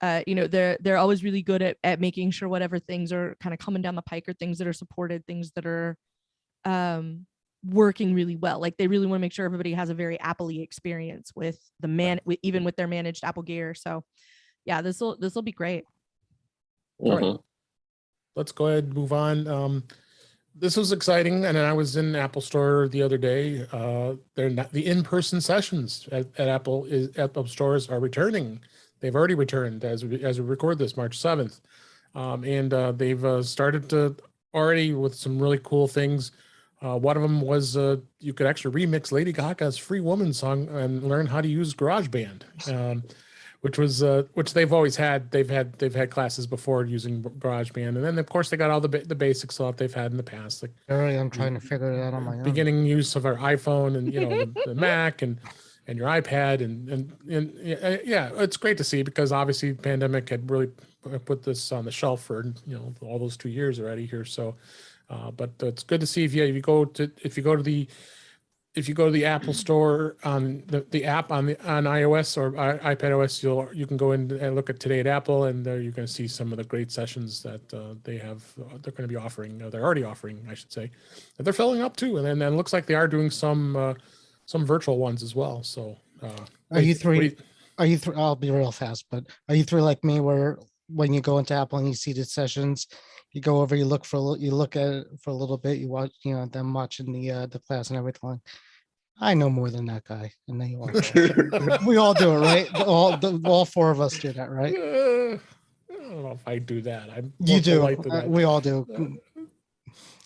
S2: they're always really good at making sure whatever things are kind of coming down the pike are things that are supported, things that are working really well. Like they really want to make sure everybody has a very Apple-y experience with even with their managed Apple gear. So yeah, this will be great.
S3: All right. Let's go ahead and move on. This was exciting, and I was in Apple Store the other day. They're not the in-person sessions at Apple stores are returning. They've already returned as we record this, March 7th, and they've started to already with some really cool things. One of them was you could actually remix Lady Gaga's "Free Woman" song and learn how to use GarageBand. Which they've always had. They've had classes before using GarageBand, and then of course they got all the basic stuff they've had in the past. Like
S1: I'm trying to figure it out on my own.
S3: Beginning use of our iPhone and the Mac and your iPad and yeah, it's great to see because obviously the pandemic had really put this on the shelf for all those 2 years already here. So, but it's good to see if you go to the Apple Store on the app on iOS or iPadOS, you can go in and look at Today at Apple, and there you're going to see some of the great sessions that they're going to be offering. They're already offering, I should say, that they're filling up too, and then it looks like they are doing some virtual ones as well. So,
S1: Are you three? I'll be real fast, but are you three like me, where when you go into Apple and you see the sessions, you go over, you look at it for a little bit, you watch, them watching the class and everything. I know more than that guy, and then you watch. We all do it, right? All four of us do that, right?
S3: I don't know if I do that.
S1: You do. We all do.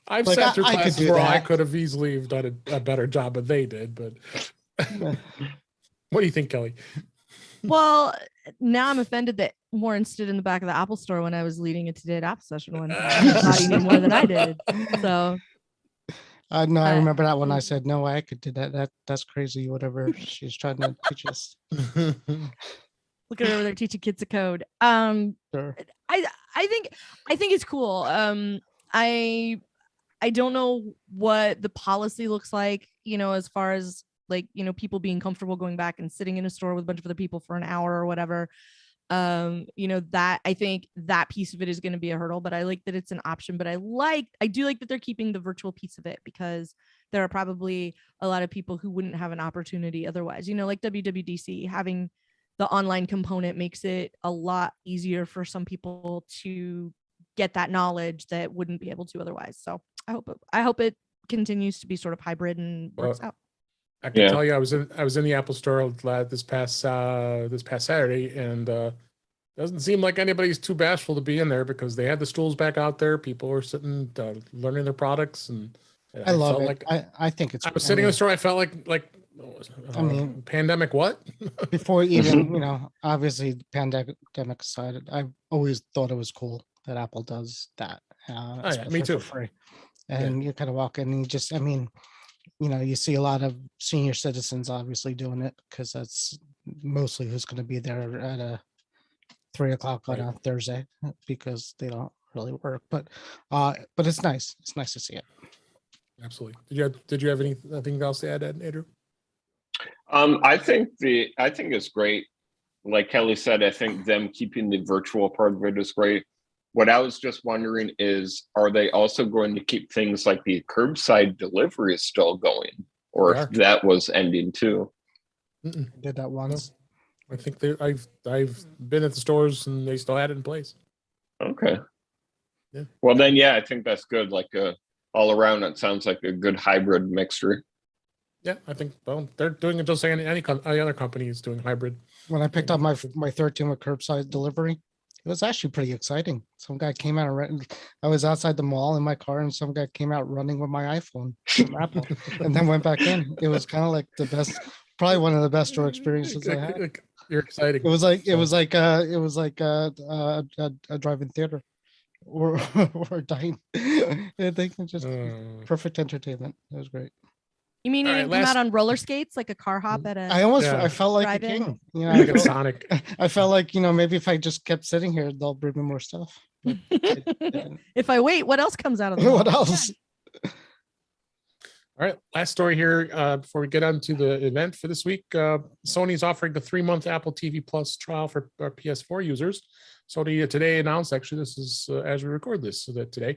S3: I've sat through classes where I could have easily done a better job than they did, but what do you think, Kelly?
S2: Well, now I'm offended that Warren stood in the back of the Apple Store when I was leading a Today at Apple session one time. I thought he knew more than I did. So
S1: no, I remember that when I said no, I could do that. That's crazy. Whatever she's trying to teach us.
S2: Look at her over there teaching kids a code.
S1: Sure.
S2: I think it's cool. I don't know what the policy looks like, as far as people being comfortable going back and sitting in a store with a bunch of other people for an hour or whatever. That I think that piece of it is going to be a hurdle, but I like that it's an option. But I do like that they're keeping the virtual piece of it, because there are probably a lot of people who wouldn't have an opportunity otherwise. Like WWDC, having the online component makes it a lot easier for some people to get that knowledge that wouldn't be able to otherwise. So I hope it continues to be sort of hybrid and works out.
S3: I can tell you, I was in the Apple Store this past Saturday, and doesn't seem like anybody's too bashful to be in there, because they had the stools back out there. People were sitting, learning their products, and
S1: I love it. I think it's.
S3: I was sitting in the store. I felt like pandemic. What?
S1: Before even obviously pandemic aside, I've always thought it was cool that Apple does that,
S3: yeah,
S1: especially
S3: me
S1: for
S3: too.
S1: free. And you kind of walk in and you just, I mean, you see a lot of senior citizens obviously doing it because that's mostly who's going to be there at a 3 o'clock on
S3: Right.
S1: a Thursday because they don't really work. But it's nice. It's nice to see it.
S3: Absolutely. Did you have anything else to add, Andrew?
S4: I think it's great. Like Kelly said, I think them keeping the virtual part of it is great. What I was just wondering is, are they also going to keep things like the curbside delivery is still going, or
S3: They
S4: if
S3: are.
S4: that was ending too?
S3: Mm-mm.
S1: I did that once.
S3: I think I've been at the stores and they still had it in place.
S4: Okay.
S3: Yeah.
S4: Well, then, yeah, I think that's good. Like all around, it sounds like a good hybrid mixture.
S3: Yeah, I think they're doing it just like any other company is doing hybrid.
S1: When I picked up my 13 with curbside delivery, it was actually pretty exciting. Some guy came out and I was outside the mall in my car, and some guy came out running with my iPhone from Apple, and then went back in. It was kind of like the best, probably one of the best store experiences I had.
S3: You're exciting.
S1: It was like a drive-in theater or or dine. I think it's just perfect entertainment. It was great.
S2: You mean you
S3: All right,
S2: didn't come
S3: last-
S2: out on roller skates like a car hop at a?
S1: I felt like a
S2: drive-in?
S1: king. You know,
S3: like a Sonic.
S1: I felt like, maybe if I just kept sitting here, they'll bring me more stuff. But I didn't.
S2: If I wait, what else comes out of the?
S1: What
S2: mall?
S1: else?
S3: All right, last story here before we get on to the event for this week. Sony's offering the 3-month Apple TV Plus trial for PS4 users. Sony today announced, actually, this is as we record this, so that today,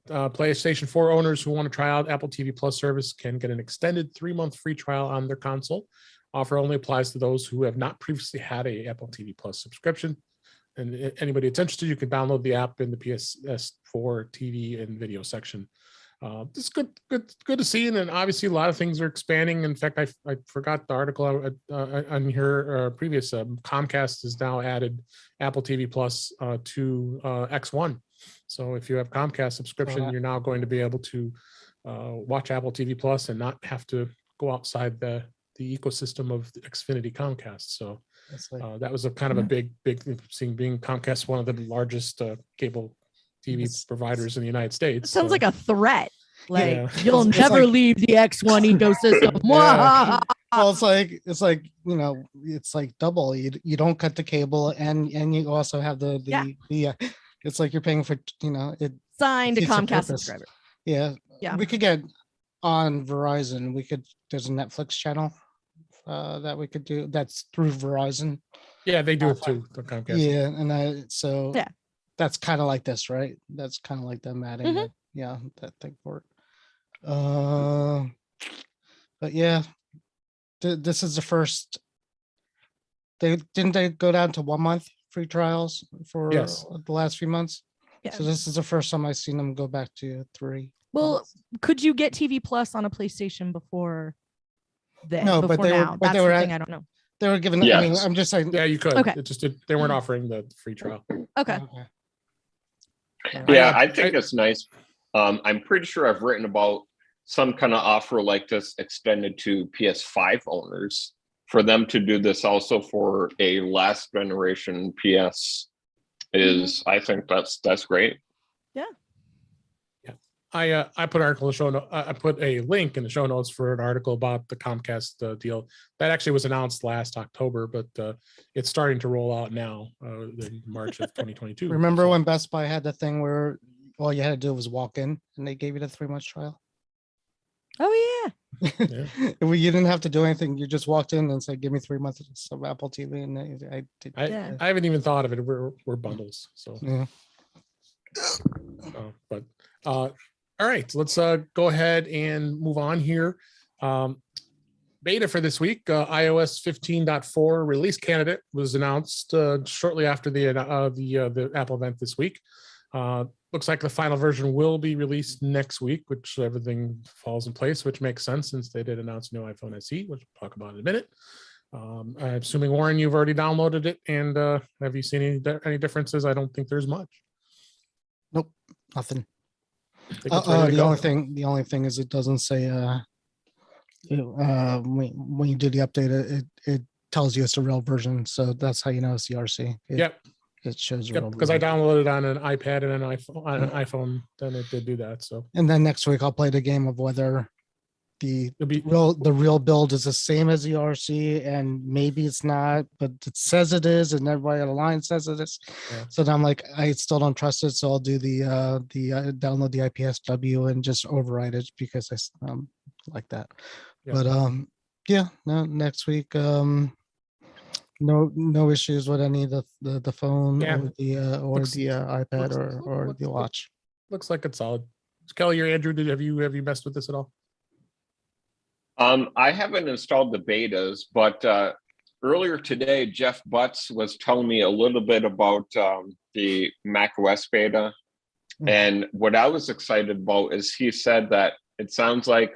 S3: PlayStation 4 owners who want to try out Apple TV Plus service can get an extended 3-month free trial on their console. Offer only applies to those who have not previously had a Apple TV Plus subscription. And anybody that's interested, you can download the app in the PS4 TV and video section. It's good to see, and obviously a lot of things are expanding. In fact, I forgot the article on here previous. Comcast has now added Apple TV Plus to X1. So if you have Comcast subscription, you're now going to be able to watch Apple TV Plus and not have to go outside the ecosystem of Xfinity Comcast. So that was a kind of a big thing, being Comcast one of the largest cable TV providers in the United States.
S2: It sounds like a threat. Like you'll
S1: It's
S2: never
S1: like-
S2: leave the X1 ecosystem.
S1: Yeah. Well, it's like it's like double. You don't cut the cable, and you also have the it's like you're paying for it.
S2: Signed a
S1: defeats the
S2: Comcast
S1: purpose.
S2: subscriber.
S1: Yeah,
S2: Yeah.
S1: We could get on Verizon. There's a Netflix channel that we could do. That's through Verizon.
S3: Yeah, they do it too. The Comcast.
S1: Yeah, and that's kind of like this, right? That's kind of like them adding that thing for it. But yeah, this is the first. They go down to 1 month free trials for the last few months.
S2: Yeah.
S1: So this is the first time I've seen them go back to 3.
S2: Well, could you get TV Plus on a PlayStation before then?
S1: No, but they were-
S2: now?
S1: but they
S2: That's
S1: were
S2: the
S1: at-
S2: thing I don't know.
S1: They were giving.
S4: Yes.
S1: I mean, I'm just saying.
S3: Yeah, you could.
S2: Okay.
S3: It just they weren't offering the free trial.
S2: Okay.
S4: Yeah, I think it's nice. I'm pretty sure I've written about some kind of offer like this extended to PS5 owners, for them to do this also for a last generation PS is, I think that's great.
S3: I put an article in the show note. I put a link in the show notes for an article about the Comcast deal that actually was announced last October, but it's starting to roll out now in March of 2022.
S1: Remember when Best Buy had the thing where all you had to do was walk in and they gave you the 3-month trial?
S2: Oh yeah.
S1: You didn't have to do anything. You just walked in and said, "Give me 3 months of Apple TV," and I did.
S3: I haven't even thought of it. We're bundles, so.
S1: Yeah.
S3: But all right, let's go ahead and move on here. Beta for this week, iOS 15.4 release candidate was announced shortly after the Apple event this week. Looks like the final version will be released next week, which everything falls in place, which makes sense since they did announce a new iPhone SE, which we'll talk about in a minute. I'm assuming, Warren, you've already downloaded it, and have you seen any differences? I don't think there's much.
S1: Nope, nothing.
S3: The
S1: The only thing is it doesn't say when you do the update, it tells you it's the real version, so that's how you know it's the RC.
S3: Yep.
S1: it shows
S3: Yep,
S1: real
S3: because I
S1: blue.
S3: downloaded on an iPad and an iPhone, then it did do that. So
S1: And then next week I'll play the game of whether the
S3: it'll be
S1: real build is the same as the RC, and maybe it's not, but it says it is, and everybody on the line says it is.
S3: Yeah.
S1: So then I'm like, I still don't trust it, so I'll do the download the IPSW and just override it because I like that.
S3: Yeah.
S1: But yeah, no, next week no issues with any of the phone
S3: Yeah.
S1: or the iPad or the watch.
S3: looks like it's solid. Kelly or Andrew, have you messed with this at all?
S4: I haven't installed the betas, but earlier today, Jeff Butts was telling me a little bit about the macOS beta. And what I was excited about is he said that it sounds like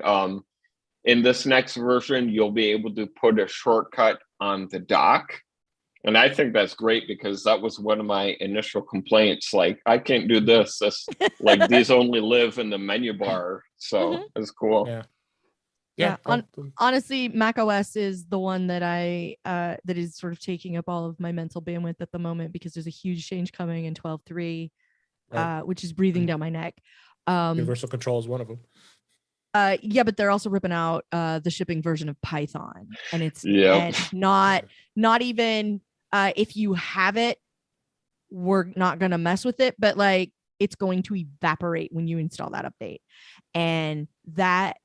S4: in this next version, you'll be able to put a shortcut on the dock. And I think that's great because that was one of my initial complaints. Like, I can't do this. Like, these only live in the menu bar. So it's cool.
S3: Yeah.
S2: Yeah. Honestly, macOS is the one that that is sort of taking up all of my mental bandwidth at the moment because there's a huge change coming in 12.3,
S3: Right.
S2: which is breathing down my neck.
S3: Universal Control is one of them.
S2: Yeah, but they're also ripping out the shipping version of Python, and it's not even if you have it, we're not gonna mess with it, but like it's going to evaporate when you install that update, and that,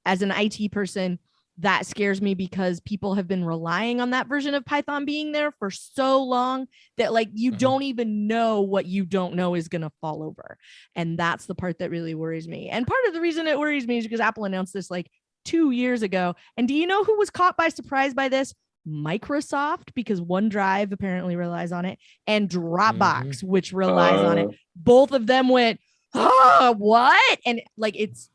S2: as an IT person, that scares me because people have been relying on that version of Python being there for so long that like you don't even know what you don't know is going to fall over. And that's the part that really worries me. And part of the reason it worries me is because Apple announced this like 2 years ago. And do you know who was caught by surprise by this? Microsoft, because OneDrive apparently relies on it, and Dropbox, which relies on it. Both of them went, what? And like, it's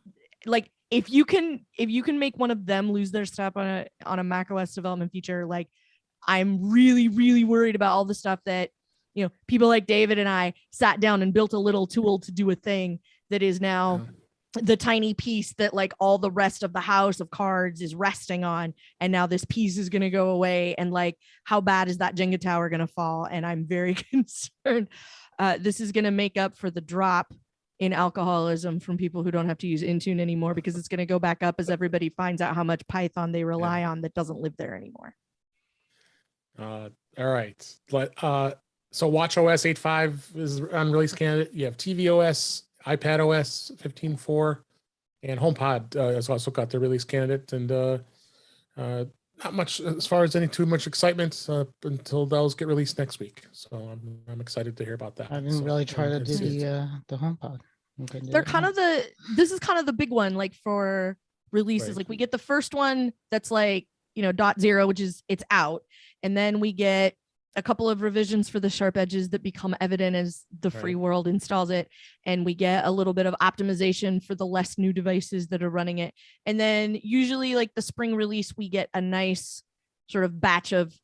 S2: like, if you can make one of them lose their stuff on a macOS development feature, like I'm really, really worried about all the stuff that, you know, people like David and I sat down and built a little tool to do a thing that is now the tiny piece that like all the rest of the house of cards is resting on. And now this piece is going to go away. And like, how bad is that Jenga tower going to fall? And I'm very concerned. This is going to make up for the drop in alcoholism from people who don't have to use Intune anymore, because it's going to go back up as everybody finds out how much Python they rely on that doesn't live there anymore.
S3: All right. But so WatchOS 8.5 is on release candidate. You have tvOS, iPadOS 15.4, and HomePod has also got their release candidate. And not much as far as too much excitement until those get released next week. So I'm excited to hear about that.
S1: I didn't really try to do the HomePod.
S2: They're kind of this is kind of the big one, like for releases. Like we get the first one that's like, you know, .0, which is it's out. And then we get a couple of revisions for the sharp edges that become evident as the free world installs it. And we get a little bit of optimization for the less new devices that are running it. And then usually like the spring release, we get a nice sort of batch of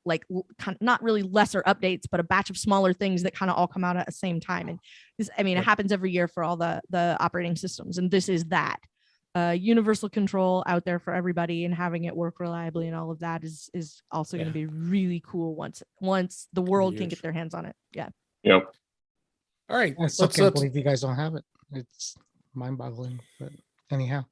S2: like kind of not really lesser updates, but a batch of smaller things that kind of all come out at the same time. And this, I mean, it happens every year for all the operating systems. And this is that universal control out there for everybody, and having it work reliably and all of that is also going to be really cool once the world can get their hands on it. Yeah.
S4: Yep.
S3: All right.
S1: I still can't believe you guys don't have it. It's mind-boggling, but anyhow.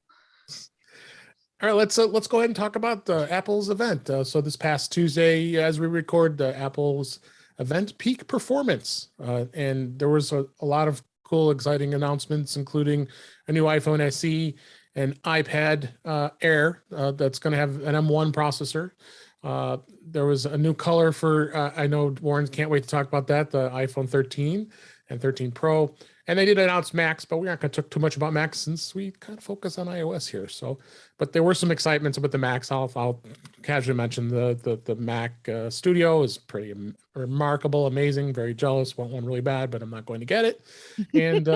S3: All right, let's go ahead and talk about Apple's event. So this past Tuesday, as we record, Apple's event, Peak Performance, and there was a lot of cool, exciting announcements, including a new iPhone SE, an iPad Air that's going to have an M1 processor. There was a new color for, I know Warren can't wait to talk about that, the iPhone 13 and 13 Pro. And they did announce Macs, but we aren't going to talk too much about Macs since we kind of focus on iOS here. So, but there were some excitements about the Macs. I'll casually mention the Mac Studio is pretty remarkable, amazing, very jealous. Want one really bad, but I'm not going to get it. And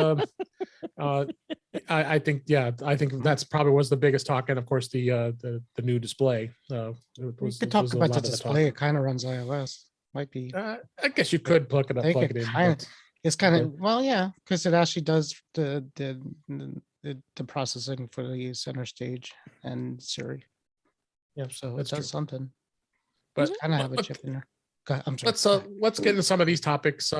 S3: I think that's probably was the biggest talk. And of course, the new display.
S1: We could talk about the display. It kind of runs iOS. Might be.
S3: I guess you could plug it in.
S1: It's kind of because it actually does the processing for the center stage and Siri.
S3: Yep,
S1: so it does something.
S3: But
S1: kind of have a chip in there. I'm sorry.
S3: Let's get into some of these topics.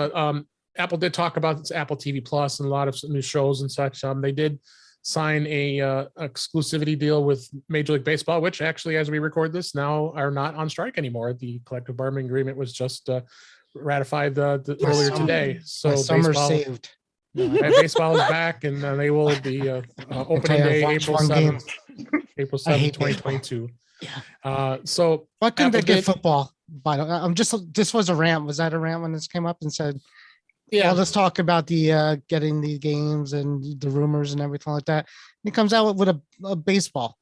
S3: Apple did talk about its Apple TV Plus and a lot of new shows and such. They did sign a exclusivity deal with Major League Baseball, which actually, as we record this, now are not on strike anymore. The collective bargaining agreement was just ratified earlier today. So
S1: summer
S3: baseball,
S1: saved.
S3: baseball is back, and they will be opening day April 7th, April 7th, 2022.
S1: Yeah.
S3: So
S1: Why couldn't
S3: Apple
S1: they get
S3: did-
S1: football? This was a rant. Was that a rant when this came up and said,
S3: Yeah,
S1: well, let's talk about the getting the games and the rumors and everything like that. And he comes out with a baseball,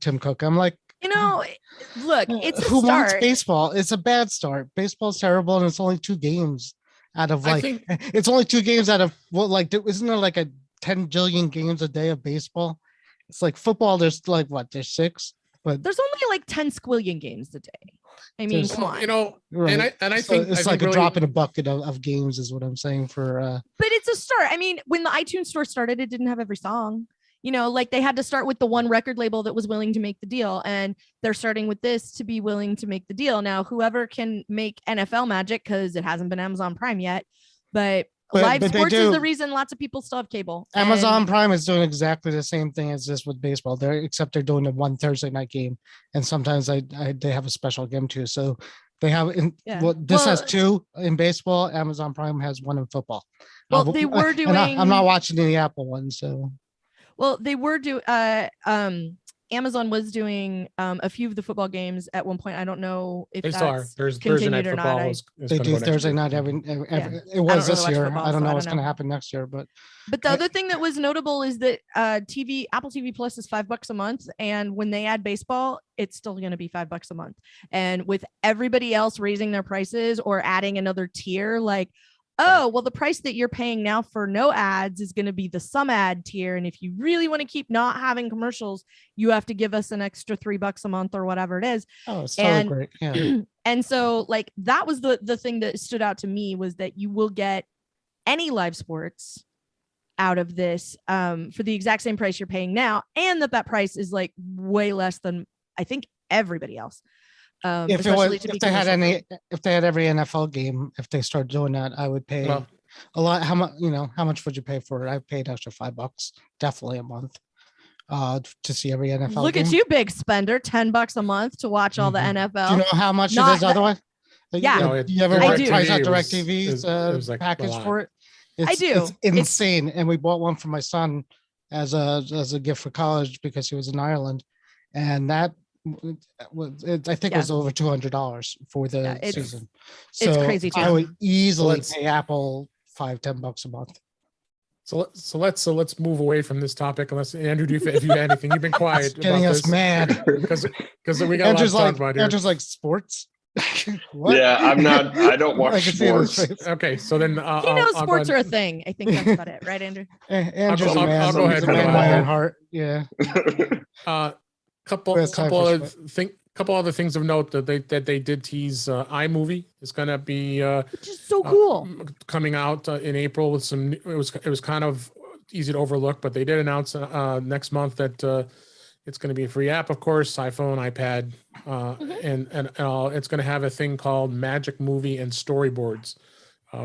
S1: Tim Cook. I'm like,
S2: Look, it's a
S1: who wants
S2: start.
S1: baseball? It's a bad start. Baseball's terrible, and it's only 2 games out of
S3: I think
S1: it's only 2 games out of isn't there like a 10 jillion games a day of baseball? It's like football. There's like there's 6, but
S2: There's only like 10 squillion games a day. I mean,
S1: There's-
S2: come on.
S1: right.
S3: and I
S1: So
S3: think
S1: it's
S3: I
S1: like
S3: think
S1: a
S3: really,
S1: drop in a bucket of games is what I'm saying for
S2: But it's a start. I mean, when the iTunes store started, it didn't have every song. Like they had to start with the one record label that was willing to make the deal. And they're starting with this to be willing to make the deal. Now, whoever can make NFL magic, because it hasn't been Amazon Prime yet, but live
S1: but they
S2: sports is
S1: do.
S2: the reason lots of people still have cable.
S1: Amazon
S2: And
S1: Prime is doing exactly the same thing as this with baseball. Except they're doing the one Thursday night game, and sometimes they have a special game too. So they have
S2: Yeah.
S1: this has 2 in baseball. Amazon Prime has 1 in football.
S2: Well, they were
S1: and
S2: doing.
S1: I'm not watching the Apple one, so
S2: Well, they were Amazon was doing a few of the football games at one point. I don't know if
S3: they still are.
S2: that's
S3: There's Thursday night
S2: continued or not.
S3: football. Is
S1: they
S3: gonna
S1: do
S3: go next
S1: Thursday
S3: week.
S1: night every it was
S2: really
S1: this
S2: watch
S1: year.
S2: football,
S1: I don't
S2: so
S1: know
S2: I
S1: what's
S2: don't
S1: going to
S2: know.
S1: happen next year, but
S2: But the other thing that was notable is that Apple TV Plus is $5 a month, and when they add baseball, it's still going to be $5 a month. And with everybody else raising their prices or adding another tier, like, oh, well, the price that you're paying now for no ads is going to be the some ad tier, and if you really want to keep not having commercials, you have to give us an extra $3 a month or whatever it is.
S1: it's totally great. Yeah.
S2: And so, like, that was the thing that stood out to me, was that you will get any live sports out of this for the exact same price you're paying now, and that price is like way less than I think everybody else.
S1: If they had every NFL game, if they start doing that, I would pay
S3: Well,
S1: a lot. How much would you pay for it? I paid extra $5 definitely a month to see every NFL
S2: Look
S1: game.
S2: at you, big spender, $10 a month to watch all the NFL.
S1: Do you know how much
S2: Not
S1: it is
S2: that-
S1: otherwise?
S2: Yeah.
S3: No,
S1: you ever
S2: I do.
S1: try out
S3: DirecTV
S1: DirecTV's
S3: it was like a
S1: package
S3: lot.
S1: for it?
S2: I do.
S1: It's insane, and we bought one for my son as a gift for college because he was in Ireland, and that I think it was over $200 for the
S2: Yeah, it's-
S1: season.
S2: it's
S1: So
S2: crazy,
S1: I
S2: too.
S1: would easily
S3: let's-
S1: pay Apple $5-10 a month.
S3: So let's move away from this topic. Unless Andrew, if you had anything, you've been quiet.
S1: It's getting
S3: about
S1: us
S3: this
S1: mad.
S3: because we got a lot to talk about here.
S1: Andrew's like sports. What?
S4: Yeah, I don't
S1: I
S4: watch
S1: can see it in his
S4: sports.
S1: face.
S3: Okay, so then
S2: He knows
S3: I'll go
S2: sports are
S3: ahead-
S2: a thing. I think that's about it, right, Andrew?
S1: Andrew's
S3: I'll
S1: a man.
S3: go
S1: He's
S3: ahead
S1: a
S3: and
S1: man
S3: go
S1: of my
S3: ahead.
S1: own heart. Yeah.
S3: Couple
S1: That's time for
S3: couple other things of note that they did tease. iMovie is going to be
S2: Which is so cool.
S3: coming out in April with some. It was kind of easy to overlook, but they did announce next month that it's going to be a free app, of course, iPhone, iPad, and all. It's going to have a thing called Magic Movie and Storyboards,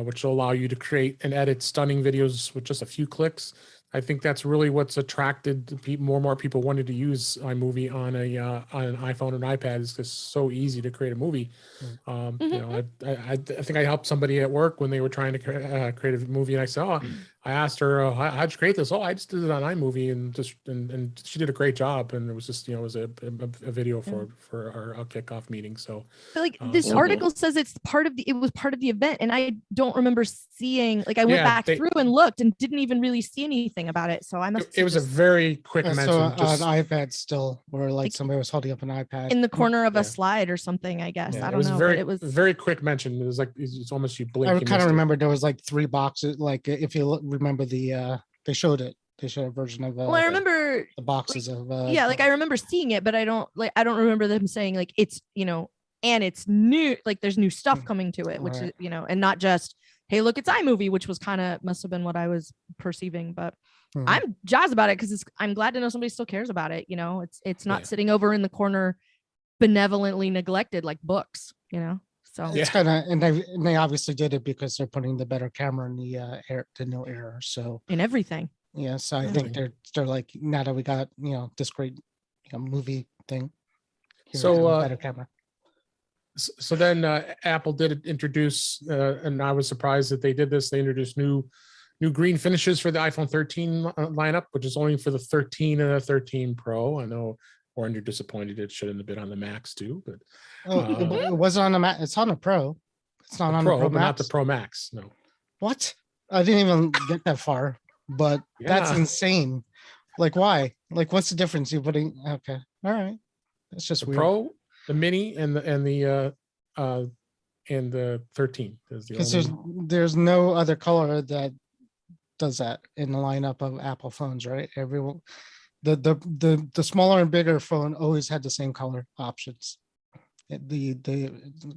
S3: which will allow you to create and edit stunning videos with just a few clicks. I think that's really what's attracted more and more people wanting to use iMovie on an iPhone or an iPad. It's just so easy to create a movie. I think I helped somebody at work when they were trying to create a movie, and I said, I asked her, how'd you create this? Oh, I just did it on iMovie, and she did a great job. And it was just, it was a video for our kickoff meeting. So,
S2: But like this article says it was part of the event, and I don't remember seeing, like, I went back through and looked and didn't even really see anything about it. So I must.
S3: It was a very quick mention.
S1: So an iPad still, where like somebody was holding up an iPad
S2: in the corner of a slide or something, I guess. I don't know.
S3: Very,
S2: but it was
S3: very quick mention. It was like it's almost you blink.
S1: I kind of remember there was like 3 boxes. Like if you remember they showed it. They showed a version of.
S2: Well, I remember
S1: the boxes of.
S2: Like I remember seeing it, but I don't remember them saying like it's and it's new. Like there's new stuff coming to it, which is and not just hey look it's iMovie, which was kind of must have been what I was perceiving, but. I'm jazzed about it because I'm glad to know somebody still cares about it. It's not sitting over in the corner benevolently neglected like books, So
S3: Yeah.
S1: It's kind of, and they obviously did it because they're putting the better camera in the new era. So
S2: in everything.
S1: yeah, so I
S2: Yeah.
S1: think they're like, now that we got this great movie thing, here's
S3: So,
S1: a better camera.
S3: So then Apple did introduce, and I was surprised that they did this. They introduced new green finishes for the iPhone 13 lineup, which is only for the 13 and the 13 Pro. I know, Warren, you're disappointed it shouldn't have been on the Max too, but
S1: It wasn't on the Mac. It's on the Pro. It's not
S3: the
S1: on
S3: Pro,
S1: the Pro
S3: but not the
S1: Max.
S3: Pro Max. No.
S1: What? I didn't even get that far, but that's
S3: Yeah.
S1: insane. Like, why? Like, what's the difference? You putting okay? All right, that's just
S3: The
S1: weird.
S3: Pro, the Mini, and the 13 is the
S1: Because
S3: only.
S1: there's no other color that does that in the lineup of Apple phones, right? Everyone, the smaller and bigger phone always had the same color options. The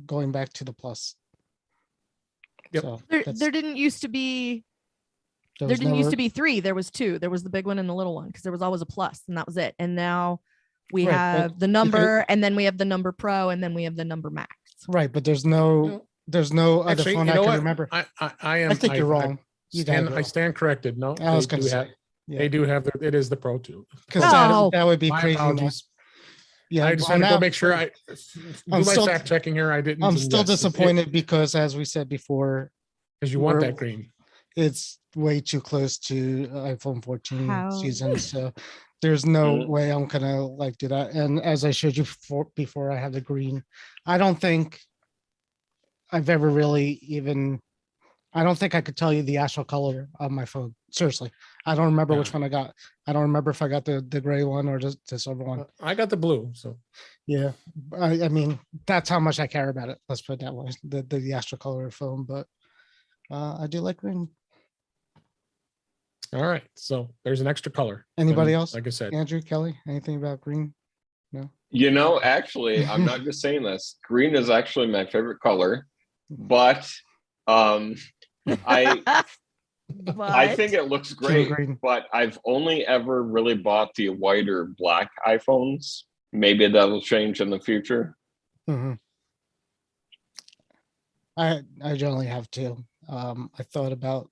S1: going back to the Plus.
S3: Yep.
S1: So
S2: There didn't used to be.
S1: there
S2: There
S1: was
S2: didn't used
S1: never-
S2: to be 3. There was 2. There was the big one and the little one because there was always a plus, and that was it. And now we
S1: Right, but
S2: have the number, and then we have the number Pro, and then we have the number Max.
S1: right, but there's
S3: You
S1: no
S3: know,
S1: other
S3: Actually,
S1: phone
S3: you
S1: I
S3: know
S1: can
S3: what?
S1: remember.
S3: I am.
S1: I think you're wrong. You gotta
S3: I
S1: go.
S3: stand corrected. No,
S1: I was
S3: they
S1: gonna
S3: do
S1: say,
S3: have.
S1: yeah,
S3: They do have. It is the Pro 2.
S1: because
S2: No.
S1: that would be
S3: My
S1: crazy.
S3: apologies.
S1: Yeah,
S3: I just
S1: well,
S3: had to
S1: now-
S3: go make sure I do
S1: I'm
S3: my
S1: still-
S3: fact checking here. I didn't.
S1: I'm
S3: and
S1: still
S3: yes,
S1: disappointed because, as we said before,
S3: because you want
S1: we're-
S3: that green.
S1: it's way too close to iPhone 14
S2: How-
S1: season. So there's no
S4: Mhm.
S1: way I'm gonna like do that. And as I showed you before I had the green, I don't think I've ever really even. I don't think I could tell you the actual color of my phone. Seriously, I don't remember which
S3: Yeah.
S1: one I got. I don't remember if I got the gray one or the silver one.
S3: I got the blue. So
S1: Yeah, I mean that's how much I care about it. Let's put it that way. The actual color of phone, but I do like green.
S3: all right. So there's an extra color.
S1: Anybody
S3: And
S1: else?
S3: Like I said,
S1: Andrew, Kelly, anything about green?
S4: Actually, I'm not just saying this. Green is actually my favorite color, but I
S2: But
S4: think it looks
S1: Team
S4: great.
S1: green.
S4: But I've only ever really bought the white or black iPhones. Maybe that'll change in the future.
S1: Mhm. I generally have two. I thought about.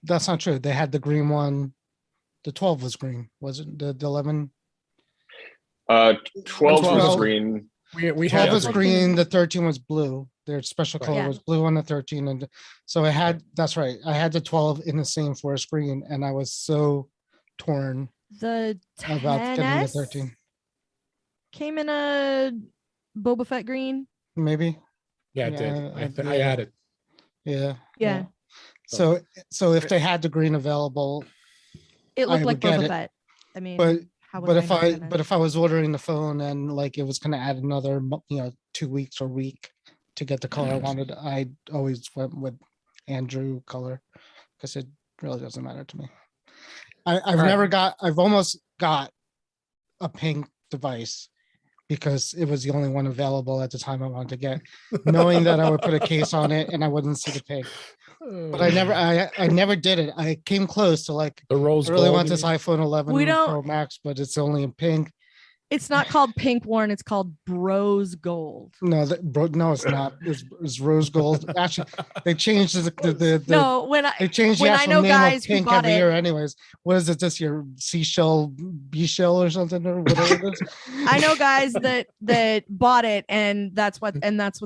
S1: That's not true. They had the green one. The 12 was green, wasn't the 11?
S4: 12 was
S1: 12.
S4: green.
S3: we
S1: 12
S3: have
S1: was
S3: the
S1: green. The 13 was blue. Their special
S3: Right.
S1: color
S2: Yeah.
S1: was blue on the 13, and so I had. That's right. I had the 12 in the same forest green, and I was so torn
S2: the
S1: about getting the
S2: 10S
S1: 13.
S2: came in a Boba Fett green.
S1: Maybe.
S3: Yeah, it
S1: Yeah,
S3: did. I
S1: yeah.
S3: added.
S1: Yeah.
S2: Yeah,
S1: So if they had the green available,
S2: it looked
S1: I
S2: like
S1: would get
S2: Boba
S1: it,
S2: Fett. I mean,
S1: but
S2: how was
S1: but if
S2: not
S1: I
S2: gonna-
S1: but if I was ordering the phone and like it was going to add another 2 weeks or week to get the color I wanted, I always went with Andrew color because it really doesn't matter to me. I've
S3: right.
S1: never got. I've almost got a pink device because it was the only one available at the time I wanted to get, knowing that I would put a case on it and I wouldn't see the pink. But I never did it. I came close to like
S3: The rose
S1: I really
S3: gold,
S1: want
S3: you
S1: this
S3: mean?
S1: iPhone 11
S2: We don't-
S1: Pro Max, but it's only in pink.
S2: it's not called pink, Warren. It's called Bros Gold.
S1: No, no, it's not. It's rose gold. Actually, they changed the
S2: No, when
S1: they
S2: I
S1: changed the
S2: when I
S1: actual
S2: know
S1: name
S2: guys
S1: of
S2: who
S1: pink
S2: bought
S1: every
S2: it-
S1: year. Anyways, what is it this year? Seashell, bee shell, or something, or whatever it is.
S2: I know guys that bought it, and that's what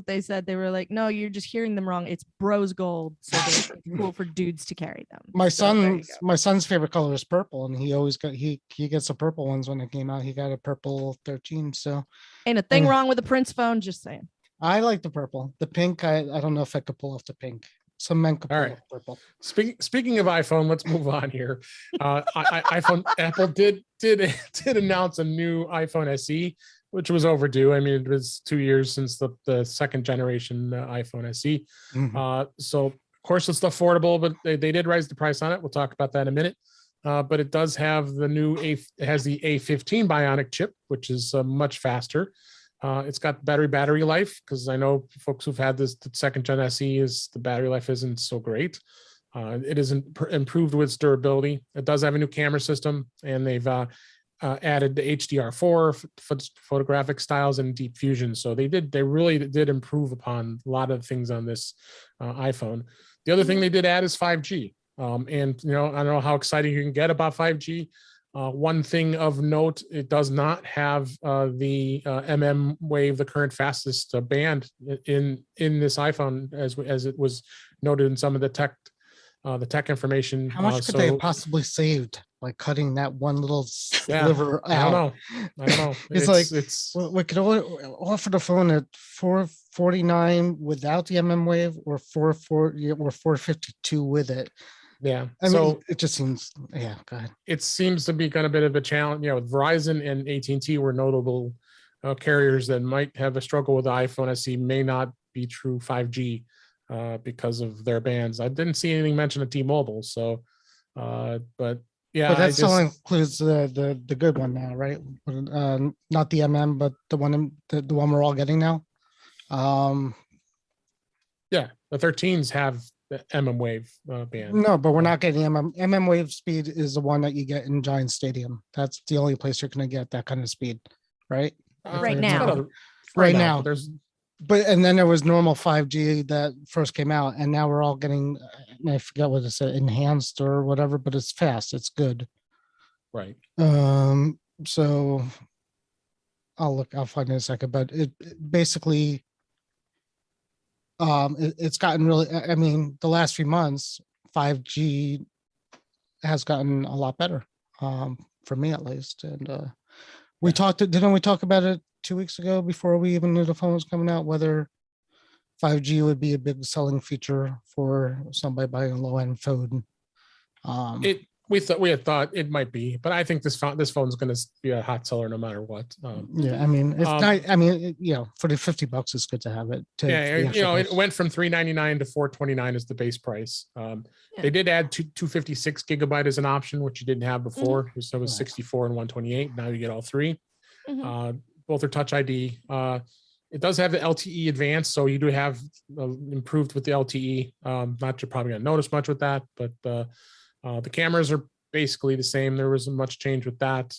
S2: they said. They were like, "No, you're just hearing them wrong. It's Bros Gold, so that it's cool for dudes to carry them."
S1: My
S2: So there you go.
S1: son's favorite color is purple, and he always got he gets the purple ones when it came out. He got a purple 13. So
S2: Ain't a thing
S1: Yeah.
S2: wrong with the Prince phone. Just saying.
S1: I like the purple. The pink, I don't know if I could pull off the pink. Some men could
S3: All
S1: pull
S3: right.
S1: off purple.
S3: Speaking of iPhone, let's move on here. Apple did announce a new iPhone SE, which was overdue. I mean, it was 2 years since the second generation iPhone SE.
S1: Mhm.
S3: So of course it's affordable, but they did raise the price on it. We'll talk about that in a minute. But it does have it has the A15 Bionic chip, which is much faster. It's got battery life, because I know folks who've had the second gen SE is the battery life isn't so great. It isn't improved with its durability. It does have a new camera system, and they've added the HDR4 photographic styles and deep fusion. So they really did improve upon a lot of things on this iPhone. The other thing they did add is 5G. And I don't know how exciting you can get about 5G. One thing of note, it does not have the wave, the current fastest band in this iPhone, as it was noted in some of the tech information.
S1: How much could they have possibly saved by cutting that one little sliver out?
S3: I don't know.
S1: It's we could offer the phone at $449 without the wave, or $452 with it.
S3: Yeah.
S1: I mean, it just seems, go ahead.
S3: It seems to be kind of a bit of a challenge. Verizon and AT&T were notable carriers that might have a struggle with the iPhone SE, may not be true 5G because of their bands. I didn't see anything mentioned of T-Mobile. So, but that
S1: still includes the good one now, right? Not the but the one we're all getting now.
S3: The 13s have the wave band.
S1: No, but we're not getting wave speed is the one that you get in Giant Stadium. That's the only place you're going to get that kind of speed, right?
S2: Right now.
S1: Right now.
S3: And
S1: then there was normal 5G that first came out, and now we're all getting, I forget what it said, enhanced or whatever, but it's fast. It's good.
S3: Right.
S1: So I'll find it in a second, but it basically, it's gotten really, I mean, the last few months, 5G has gotten a lot better, for me at least. And didn't we talk about it 2 weeks ago before we even knew the phone was coming out, whether 5G would be a big selling feature for somebody buying a low-end phone?
S3: We had thought it might be, but I think this phone's going to be a hot seller no matter what.
S1: I mean, it's not. I mean, for the $50, it's good to have it.
S3: It went from $399 to $429 as the base price. They did add 256 gigabyte as an option, which you didn't have before. So it was 64 and 128. Now you get all three. Both are Touch ID. It does have the LTE Advanced, so you do have improved with the LTE. Not you're probably gonna notice much with that, but the cameras are basically the same. There wasn't much change with that.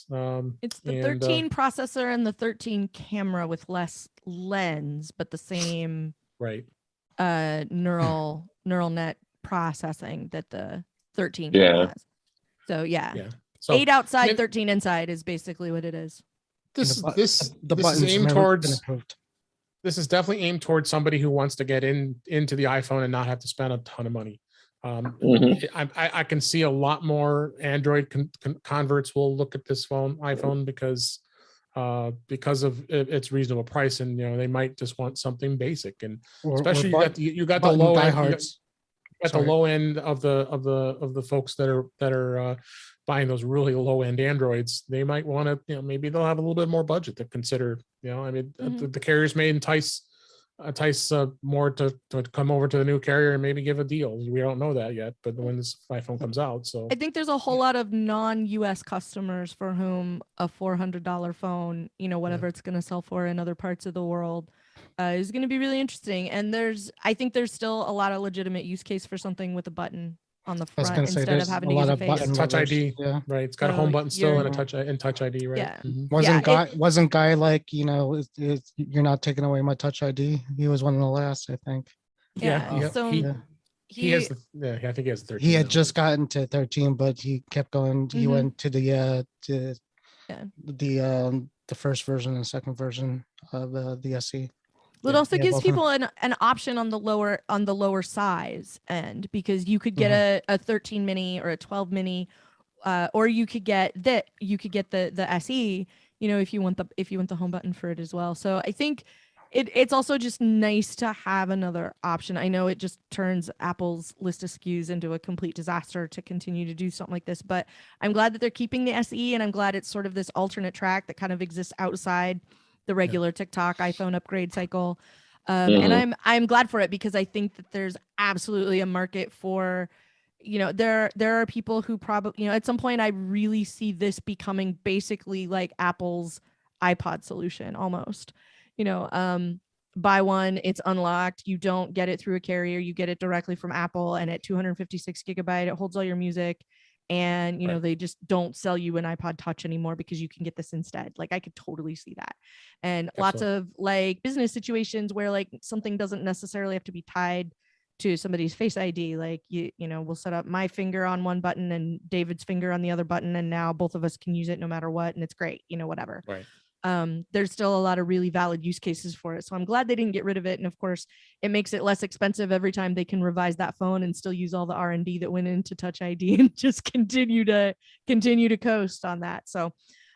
S2: It's the 13 processor and the 13 camera with less lens, but the same neural net processing that the 13 has. So so 8 outside, 13 inside is basically what it is.
S3: This is aimed towards. This is definitely aimed towards somebody who wants to get into the iPhone and not have to spend a ton of money. I can see a lot more Android converts will look at this iPhone because of its reasonable price, and they might just want something basic, and especially you got the low end. At the low end of the folks that are buying those really low end Androids, they might want to, maybe they'll have a little bit more budget to consider. I mean, the carriers may entice more to come over to the new carrier and maybe give a deal. We don't know that yet, but when this iPhone comes out, so
S2: I think there's a whole lot of non-US customers for whom a $400 phone, whatever it's going to sell for in other parts of the world, is going to be really interesting. And I think there's still a lot of legitimate use case for something with a button on the front instead of having to use a face.
S3: Touch ID, right? It's got a home button still and a touch ID, right?
S2: Yeah.
S1: Wasn't Guy like, you're not taking away my Touch ID? He was one of the last, I think.
S2: So
S3: he has I think he has 13.
S1: He had just gotten to 13, but he kept going. He went to the first version and second version of the SE.
S2: It also gives people an option on the lower size end, because you could get a 13 mini or a 12 mini, or you could get the SE, if you want the home button for it as well. So I think it's also just nice to have another option. I know it just turns Apple's list of SKUs into a complete disaster to continue to do something like this, but I'm glad that they're keeping the SE, and I'm glad it's sort of this alternate track that kind of exists outside the regular TikTok iPhone upgrade cycle. And I'm glad for it, because I think that there's absolutely a market for, there are people who probably, at some point I really see this becoming basically like Apple's iPod solution almost. Buy one, it's unlocked. You don't get it through a carrier. You get it directly from Apple, and at 256 gigabyte, it holds all your music. and
S3: Right.
S2: they just don't sell you an iPod Touch anymore because you can get this instead. Like, I could totally see that. And lots of like business situations where like something doesn't necessarily have to be tied to somebody's Face ID. Like, we'll set up my finger on one button and David's finger on the other button, and now both of us can use it no matter what, and it's great, whatever.
S3: Right.
S2: There's still a lot of really valid use cases for it. So I'm glad they didn't get rid of it. And of course, it makes it less expensive every time they can revise that phone and still use all the R&D that went into Touch ID and just continue to coast on that. So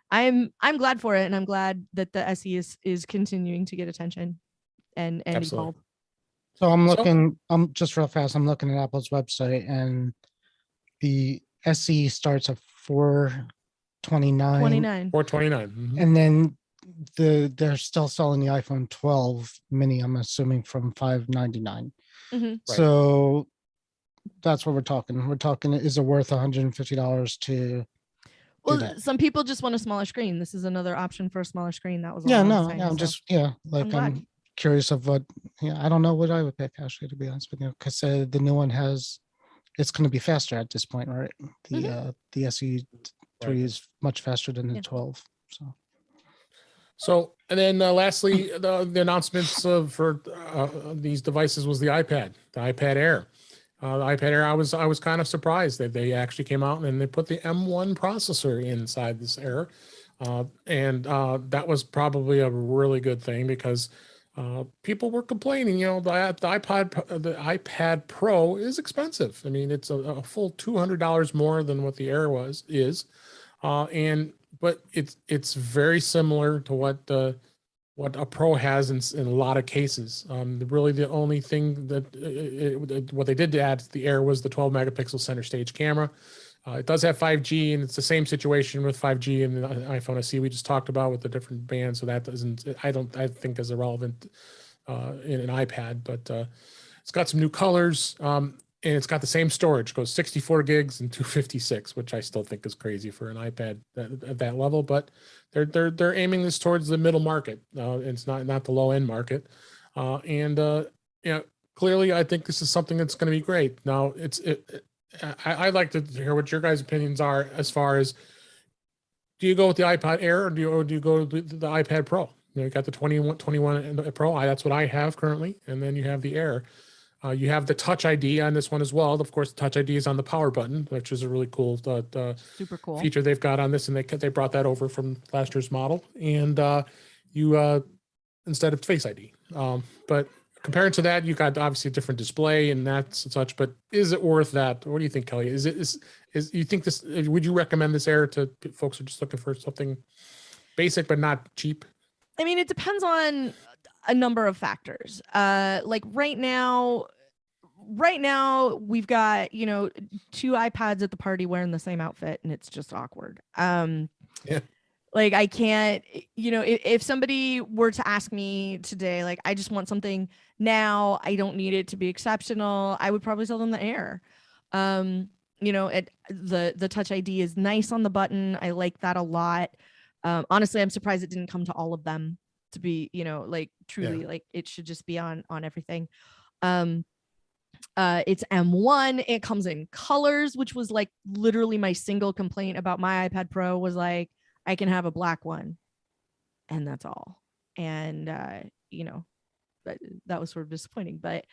S2: I'm glad for it, and I'm glad that the SE is continuing to get attention and
S3: Absolutely.
S2: evolve.
S1: So I'm looking, I'm just real fast. I'm looking at Apple's website, and the SE starts at $429.
S2: 29.
S3: 429. Mhm.
S1: And then they're still selling the iPhone 12 mini, I'm assuming, from $599.
S2: Mhm.
S1: So that's what we're talking. We're talking, is it worth $150 to
S2: Well,
S1: that?
S2: some people just want a smaller screen. This is another option for a smaller screen. That was all
S1: Yeah,
S2: I'm
S1: no,
S2: saying.
S1: yeah, I'm
S2: So
S1: just, yeah, like
S2: glad.
S1: I'm curious of what, I don't know what I would pick, actually, to be honest with you, because the new one it's going to be faster at this point, right? The SE3 is much faster than the 12.
S3: So, and then lastly, the announcements for these devices was the iPad Air. The iPad Air, I was kind of surprised that they actually came out and they put the M1 processor inside this Air, and that was probably a really good thing, because people were complaining. The iPad Pro is expensive. I mean, it's a full $200 more than what the Air but it's very similar to what a Pro has in a lot of cases. Really, the only thing that what they did to add to the Air was the 12 megapixel center stage camera. It does have 5G, and it's the same situation with 5G in the iPhone SE we just talked about with the different bands. So that I think is irrelevant in an iPad, but it's got some new colors. And it's got the same storage. It goes 64 gigs and 256, which I still think is crazy for an iPad at that level. But they're aiming this towards the middle market. It's not the low end market. Clearly, I think this is something that's going to be great. Now, I'd like to hear what your guys' opinions are as far as, do you go with the iPad Air, or do you go with the iPad Pro? You got the 21 Pro. That's what I have currently, and then you have the Air. You have the Touch ID on this one as well. Of course, the Touch ID is on the power button, which is a really cool
S2: super cool
S3: feature they've got on this, and they brought that over from last year's model. And you instead of Face ID, but comparing to that, you got obviously a different display and that's and such. But is it worth that? What do you think, Kelly? Is you think this? Would you recommend this Air to folks who are just looking for something basic but not cheap?
S2: I mean, it depends on a number of factors. Like right now we've got, two iPads at the party wearing the same outfit, and it's just awkward.
S3: Yeah.
S2: Like, I can't, if somebody were to ask me today, like, I just want something now, I don't need it to be exceptional, I would probably tell them the Air. The Touch ID is nice on the button. I like that a lot. Honestly, I'm surprised it didn't come to all of them, to be, like, truly, like, it should just be on everything. It's M1. It comes in colors, which was like literally my single complaint about my iPad Pro was like, I can have a black one, and that's all. And that was sort of disappointing. But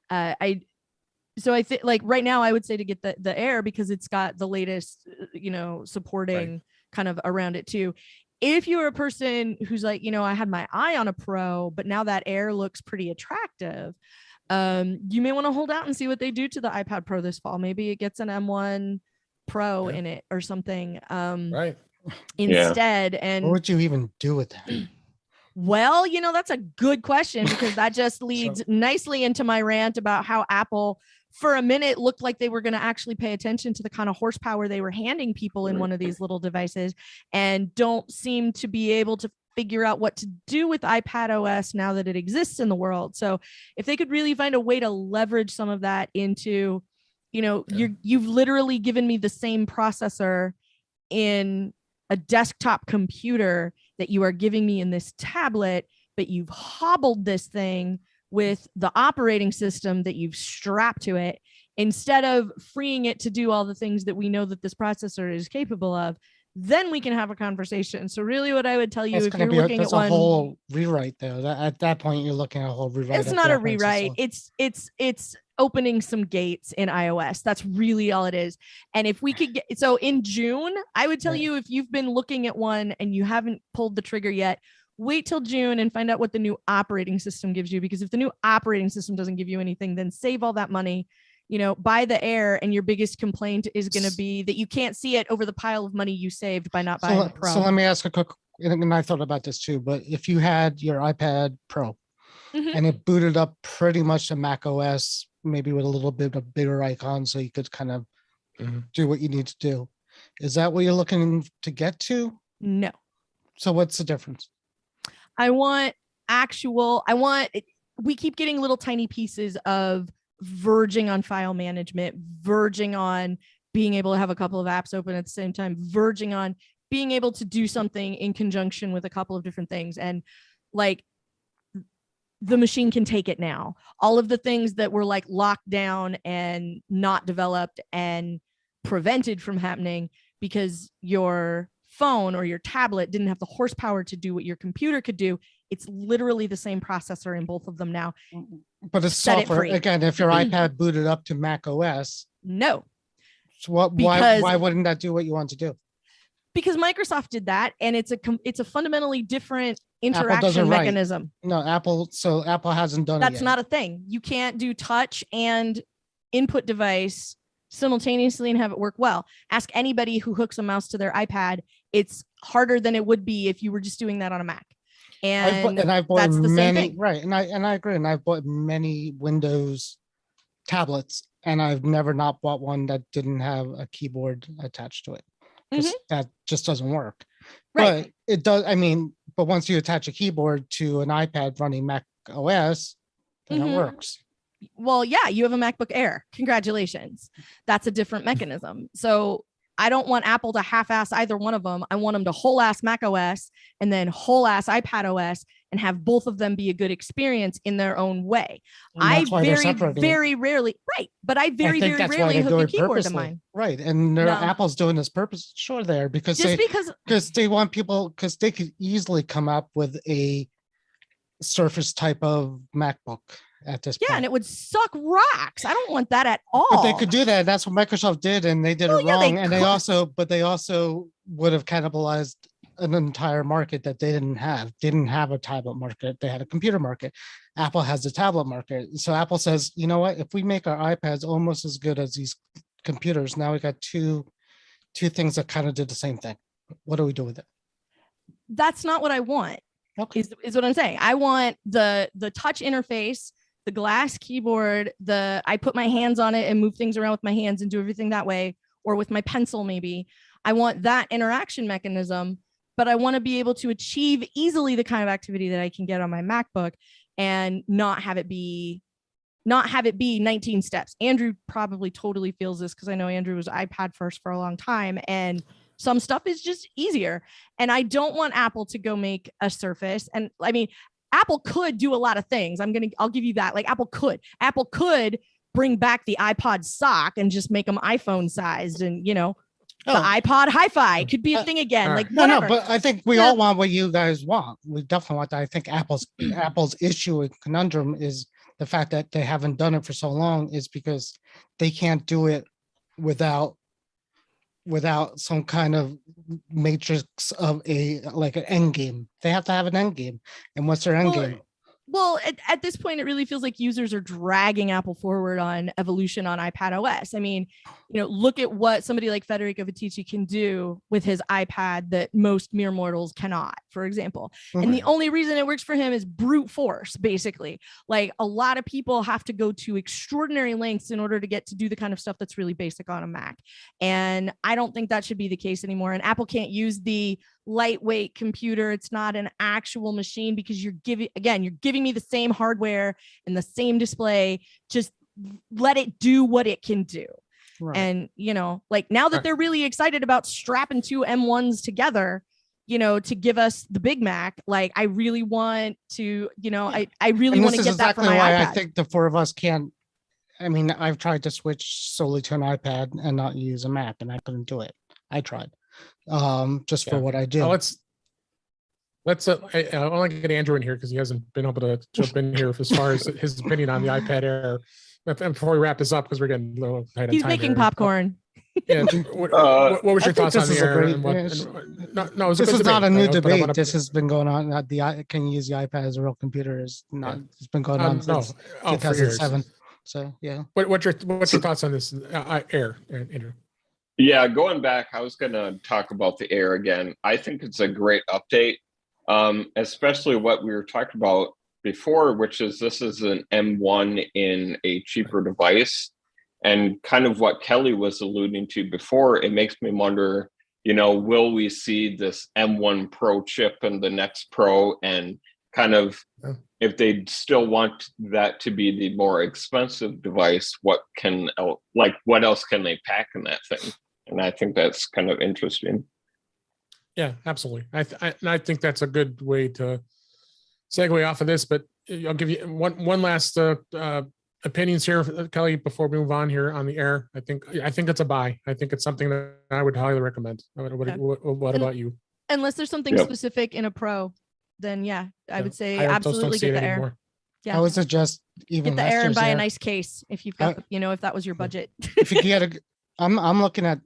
S2: I think, like, right now I would say to get the Air, because it's got the latest, supporting kind of around it too. If you're a person who's like, I had my eye on a Pro, but now that Air looks pretty attractive, you may want to hold out and see what they do to the iPad Pro this fall. Maybe it gets an M1 Pro in it or something. Instead. And
S1: what would you even do with that?
S2: Well, that's a good question, because that just leads nicely into my rant about how Apple, for a minute, looked like they were going to actually pay attention to the kind of horsepower they were handing people in one of these little devices, and don't seem to be able to figure out what to do with iPad OS now that it exists in the world. So if they could really find a way to leverage some of that into, you've literally given me the same processor in a desktop computer that you are giving me in this tablet, but you've hobbled this thing with the operating system that you've strapped to it instead of freeing it to do all the things that we know that this processor is capable of, then we can have a conversation. So really what I would tell you,
S1: It's
S2: if
S1: going to
S2: you're
S1: be
S2: looking
S1: that's
S2: at
S1: a
S2: one,
S1: whole rewrite though. At that point, you're looking at a whole rewrite.
S2: it's
S1: of
S2: not
S1: the
S2: a
S1: operating
S2: rewrite.
S1: system.
S2: It's opening some gates in iOS. That's really all it is. And if we could get, so in June, I would tell
S1: Right.
S2: you, if you've been looking at one and you haven't pulled the trigger yet, wait till June and find out what the new operating system gives you. Because if the new operating system doesn't give you anything, then save all that money, buy the Air, and your biggest complaint is going to be that you can't see it over the pile of money you saved by not buying the Pro.
S1: So let me ask a quick, and I thought about this too, but if you had your iPad Pro
S2: Mhm.
S1: and it booted up pretty much to Mac OS, maybe with a little bit of bigger icon, so you could kind of do what you need to do. Is that what you're looking to get to?
S2: No.
S1: So what's the difference?
S2: We keep getting little tiny pieces of verging on file management, verging on being able to have a couple of apps open at the same time, verging on being able to do something in conjunction with a couple of different things. And like, the machine can take it now. All of the things that were like locked down and not developed and prevented from happening because your phone or your tablet didn't have the horsepower to do what your computer could do. It's literally the same processor in both of them now.
S1: But it's
S2: Set it
S1: software.
S2: free.
S1: Again, if your iPad booted up to Mac OS,
S2: No,
S1: so why wouldn't that do what you want to do?
S2: because Microsoft did that, and it's a fundamentally different
S1: does it
S2: interaction
S1: right.
S2: mechanism.
S1: No, Apple hasn't done it
S2: That's
S1: yet.
S2: not a thing. You can't do touch and input device simultaneously and have it work well. Ask anybody who hooks a mouse to their iPad. It's harder than it would be if you were just doing that on a Mac. And
S1: I've bought
S2: that's the same
S1: many,
S2: thing.
S1: right? And I agree. And I've bought many Windows tablets, and I've never not bought one that didn't have a keyboard attached to it. That just doesn't work.
S2: Right.
S1: But it does. I mean, but once you attach a keyboard to an iPad running Mac OS, then it works.
S2: Well, yeah, you have a MacBook Air. Congratulations. That's a different mechanism. So I don't want Apple to half-ass either one of them. I want them to whole-ass Mac OS and then whole-ass iPad OS and have both of them be a good experience in their own way. I very rarely, right, but I very rarely hook a keyboard to mine.
S1: Right, and Apple's doing this purpose, sure, there because they want people, because they could easily come up with a Surface type of MacBook at this point.
S2: Yeah, and it would suck rocks. I don't want that at all.
S1: But they could do that. That's what Microsoft did, and they did it wrong. And they also would have cannibalized an entire market that they didn't have. Didn't have a tablet market. They had a computer market. Apple has a tablet market. So Apple says, you know what? If we make our iPads almost as good as these computers, now we got two things that kind of did the same thing. What do we do with it?
S2: That's not what I want.
S1: Okay.
S2: Is what I'm saying. I want the touch interface, the glass keyboard, I put my hands on it and move things around with my hands and do everything that way, or with my pencil maybe. I want that interaction mechanism, but I want to be able to achieve easily the kind of activity that I can get on my MacBook and not have it be 19 steps. Andrew probably totally feels this because I know Andrew was iPad first for a long time, and some stuff is just easier. And I don't want Apple to go make a Surface. And I mean, Apple could do a lot of things. I'll give you that. Like Apple could bring back the iPod sock and just make them iPhone sized, and the iPod Hi-Fi could be a thing again. Like whatever.
S1: No, but I think we all want what you guys want. We definitely want that. I think Apple's issue and conundrum is the fact that they haven't done it for so long is because they can't do it without some kind of matrix of an end game. They have to have an end game. And what's their end game?
S2: Well, at this point, it really feels like users are dragging Apple forward on evolution on iPad OS. I mean, look at what somebody like Federico Viticci can do with his iPad that most mere mortals cannot, for example. Mm-hmm. And the only reason it works for him is brute force, basically. Like a lot of people have to go to extraordinary lengths in order to get to do the kind of stuff that's really basic on a Mac. And I don't think that should be the case anymore. And Apple can't use the lightweight computer. It's not an actual machine because you're giving me the same hardware and the same display. Just let it do what it can do. Right. And like now that they're really excited about strapping two M1s together, to give us the Big Mac, like I really want to, I really want to get that for my iPad.
S1: I think the four of us can't I mean, I've tried to switch solely to an iPad and not use a Mac, and I couldn't do it. I tried, just for
S3: Yeah.
S1: what I did.
S3: I want to get Andrew in here because he hasn't been able to jump in here as far as his opinion on the iPad Air. And before we wrap this up, because we're getting a little tight on
S2: He's
S3: time
S2: making
S3: here.
S2: popcorn.
S3: Yeah. What was your
S1: I think
S3: thoughts on
S1: this
S3: the
S1: is a
S3: Air?
S1: great-
S3: And what,
S1: yes.
S3: no, it was a
S1: This
S3: good
S1: is not a
S3: debate,
S1: new
S3: but I
S1: debate.
S3: wanna-
S1: This has been going on. Can you use the iPad as a real computer? Is not.
S3: Yeah.
S1: It's been going on
S3: no,
S1: since
S3: for years.
S1: 2007. So yeah.
S3: What's your thoughts on this Air, Andrew?
S4: Yeah, going back, I was going to talk about the Air again. I think it's a great update, especially what we were talking about before, which is this is an M1 in a cheaper device. And kind of what Kelly was alluding to before, it makes me wonder, will we see this M1 Pro chip in the next Pro? And kind of, if they still want that to be the more expensive device, what else can they pack in that thing? And I think that's kind of interesting.
S3: Yeah, absolutely. I think that's a good way to segue off of this, but I'll give you one last opinions here, Kelly, before we move on here on the Air. I think it's a buy. I think it's something that I would highly recommend. What about you?
S2: Unless there's something
S4: Yep.
S2: specific in a Pro, then I would say
S3: I just don't
S2: absolutely
S3: see
S2: get
S3: it
S2: the Air.
S3: anymore.
S2: Yeah.
S1: I would suggest even
S2: Get the
S1: last
S2: Air and
S1: year's
S2: buy a
S1: Air.
S2: nice case if you've got, if that was your budget.
S1: If you get I'm looking at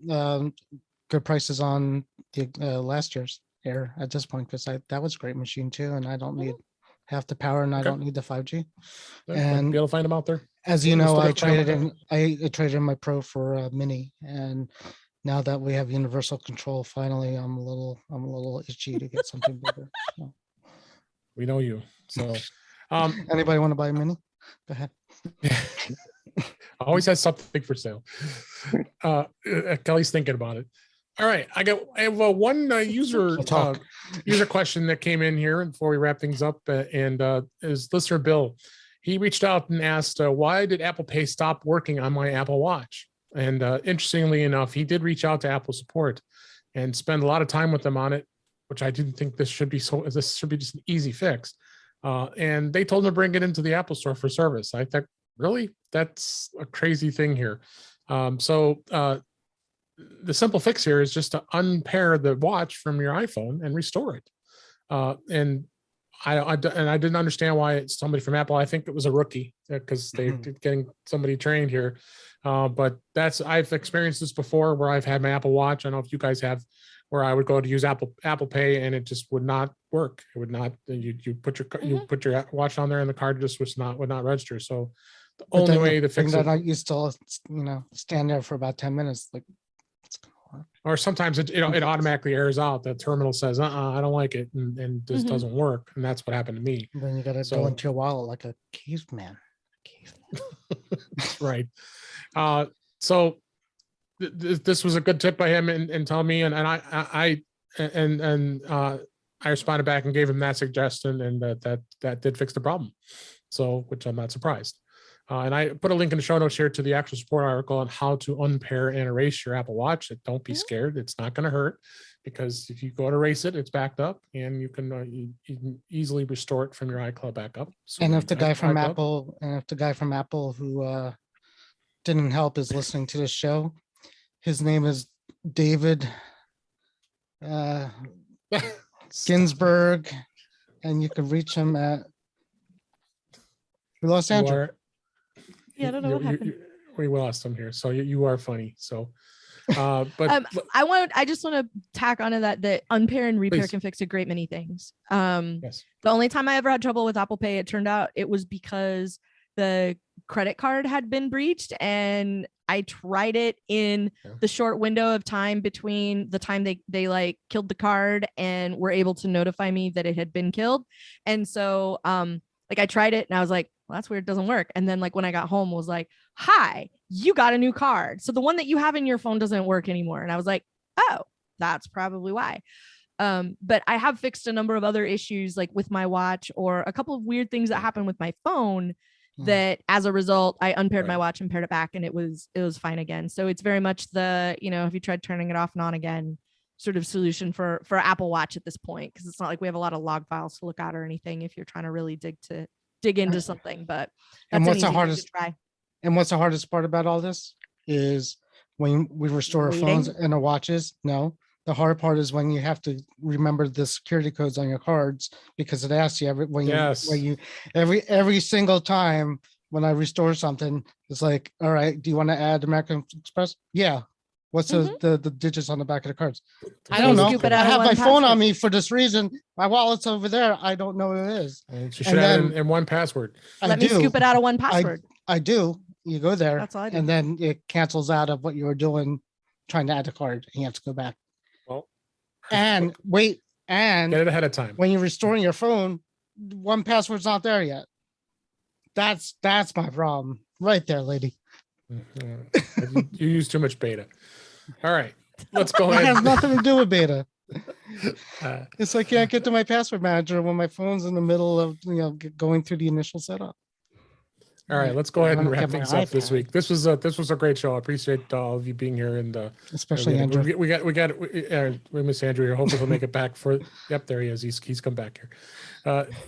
S1: good prices on the last year's Air at this point, because that was a great machine too, and I don't need half the power, and I
S3: Okay.
S1: don't need the 5G.
S3: Might
S1: And
S3: be able to find them out there.
S1: as you
S3: We'll
S1: know,
S3: still
S1: I
S3: get time
S1: traded
S3: on
S1: in I traded in my Pro for a Mini, and now that we have universal control, finally I'm a little itchy to get something bigger. So.
S3: We know you. So
S1: Anybody want to buy a Mini? Go ahead.
S3: always has something for sale. Kelly's thinking about it. All right, I have one user
S1: We'll talk.
S3: user question that came in here before we wrap things up, and is listener Bill. He reached out and asked, why did Apple Pay stop working on my Apple Watch? And interestingly enough, he did reach out to Apple support and spend a lot of time with them on it, which I didn't think this should be just an easy fix. And they told him to bring it into the Apple Store for service. I thought, really, that's a crazy thing here. The simple fix here is just to unpair the watch from your iPhone and restore it. And I didn't understand why it's somebody from Apple. I think it was a rookie because they're getting somebody trained here. But I've experienced this before where I've had my Apple Watch. I don't know if you guys have, where I would go to use Apple Pay and it just would not work. It would not. You put your watch on there and the card just would not register. So the
S1: But
S3: only
S1: then
S3: way
S1: the
S3: to
S1: thing
S3: fix
S1: that
S3: it,
S1: you still stand there for about 10 minutes, like it's gonna work.
S3: or sometimes it automatically airs out. The terminal says, I don't like it, and just doesn't work. And that's what happened to me.
S1: And then you got to
S3: So-
S1: go into your wallet like a caveman.
S3: Right. So this was a good tip by him and tell me, and I responded back and gave him that suggestion, and that did fix the problem. So, which I'm not surprised. And I put a link in the show notes here to the actual support article on how to unpair and erase your Apple Watch. Don't be scared. It's not going to hurt, because if you go to erase it, it's backed up, and you can easily restore it from your iCloud backup. So
S1: And if the guy from
S3: iCloud-
S1: Apple who didn't help is listening to this show, his name is David Ginsburg, and you can reach him at we lost Andrew.
S2: Yeah, I don't know what happened.
S3: We lost him here. So you are funny. So, but
S2: I just want to tack onto that unpair and repair
S3: Please.
S2: can fix a great many things.
S3: yes.
S2: The only time I ever had trouble with Apple Pay, it turned out it was because the credit card had been breached, and I tried it in the short window of time between the time they like killed the card and were able to notify me that it had been killed. And so like I tried it and I was like, well, that's weird, it doesn't work. And then like when I got home was like, hi, you got a new card. So the one that you have in your phone doesn't work anymore. And I was like, oh, that's probably why. But I have fixed a number of other issues like with my watch, or a couple of weird things that happened with my phone that as a result, I unpaired my watch and paired it back, and it was fine again. So it's very much the, have you tried turning it off and on again sort of solution for Apple Watch at this point, because it's not like we have a lot of log files to look at or anything if you're trying to really dig into something. But
S1: And
S2: that's
S1: what's the
S2: an easy thing to
S1: hardest-
S2: try.
S1: And what's the hardest part about all this is when we restore our phones
S2: Reading?
S1: and our watches. No, the hard part is when you have to remember the security codes on your cards because it asks you every single time when I restore something. It's like, all right, do you want to add American Express? Yeah. What's the digits on the back of the cards? I don't know.
S2: Scoop it
S1: I
S2: out of
S1: have my
S2: one
S1: phone on
S2: password.
S1: me for this reason. My wallet's over there. I don't know what it is.
S3: And you should add in one password.
S2: Let me scoop it out of one
S1: I
S2: password.
S1: I do. You go there,
S2: That's all I do.
S1: and then it cancels out of what you were doing, trying to add a card. And you have to go back
S3: Well,
S1: and wait. And
S3: get it ahead of time.
S1: when you're restoring your phone, one password's not there yet. That's my problem right there, lady.
S3: You use too much beta. All right, let's go
S1: It has
S3: ahead.
S1: nothing to do with beta.
S3: Uh,
S1: It's like, I can't get to my password manager when my phone's in the middle of going through the initial setup.
S3: All right, let's go ahead and
S1: I'm gonna
S3: wrap
S1: get my
S3: things up this
S1: iPad.
S3: week. This was a great show. I appreciate all of you being here, and
S1: Especially
S3: we
S1: Andrew.
S3: we miss Andrew here. Hopefully he'll make it back for. Yep, there he is. He's come back here.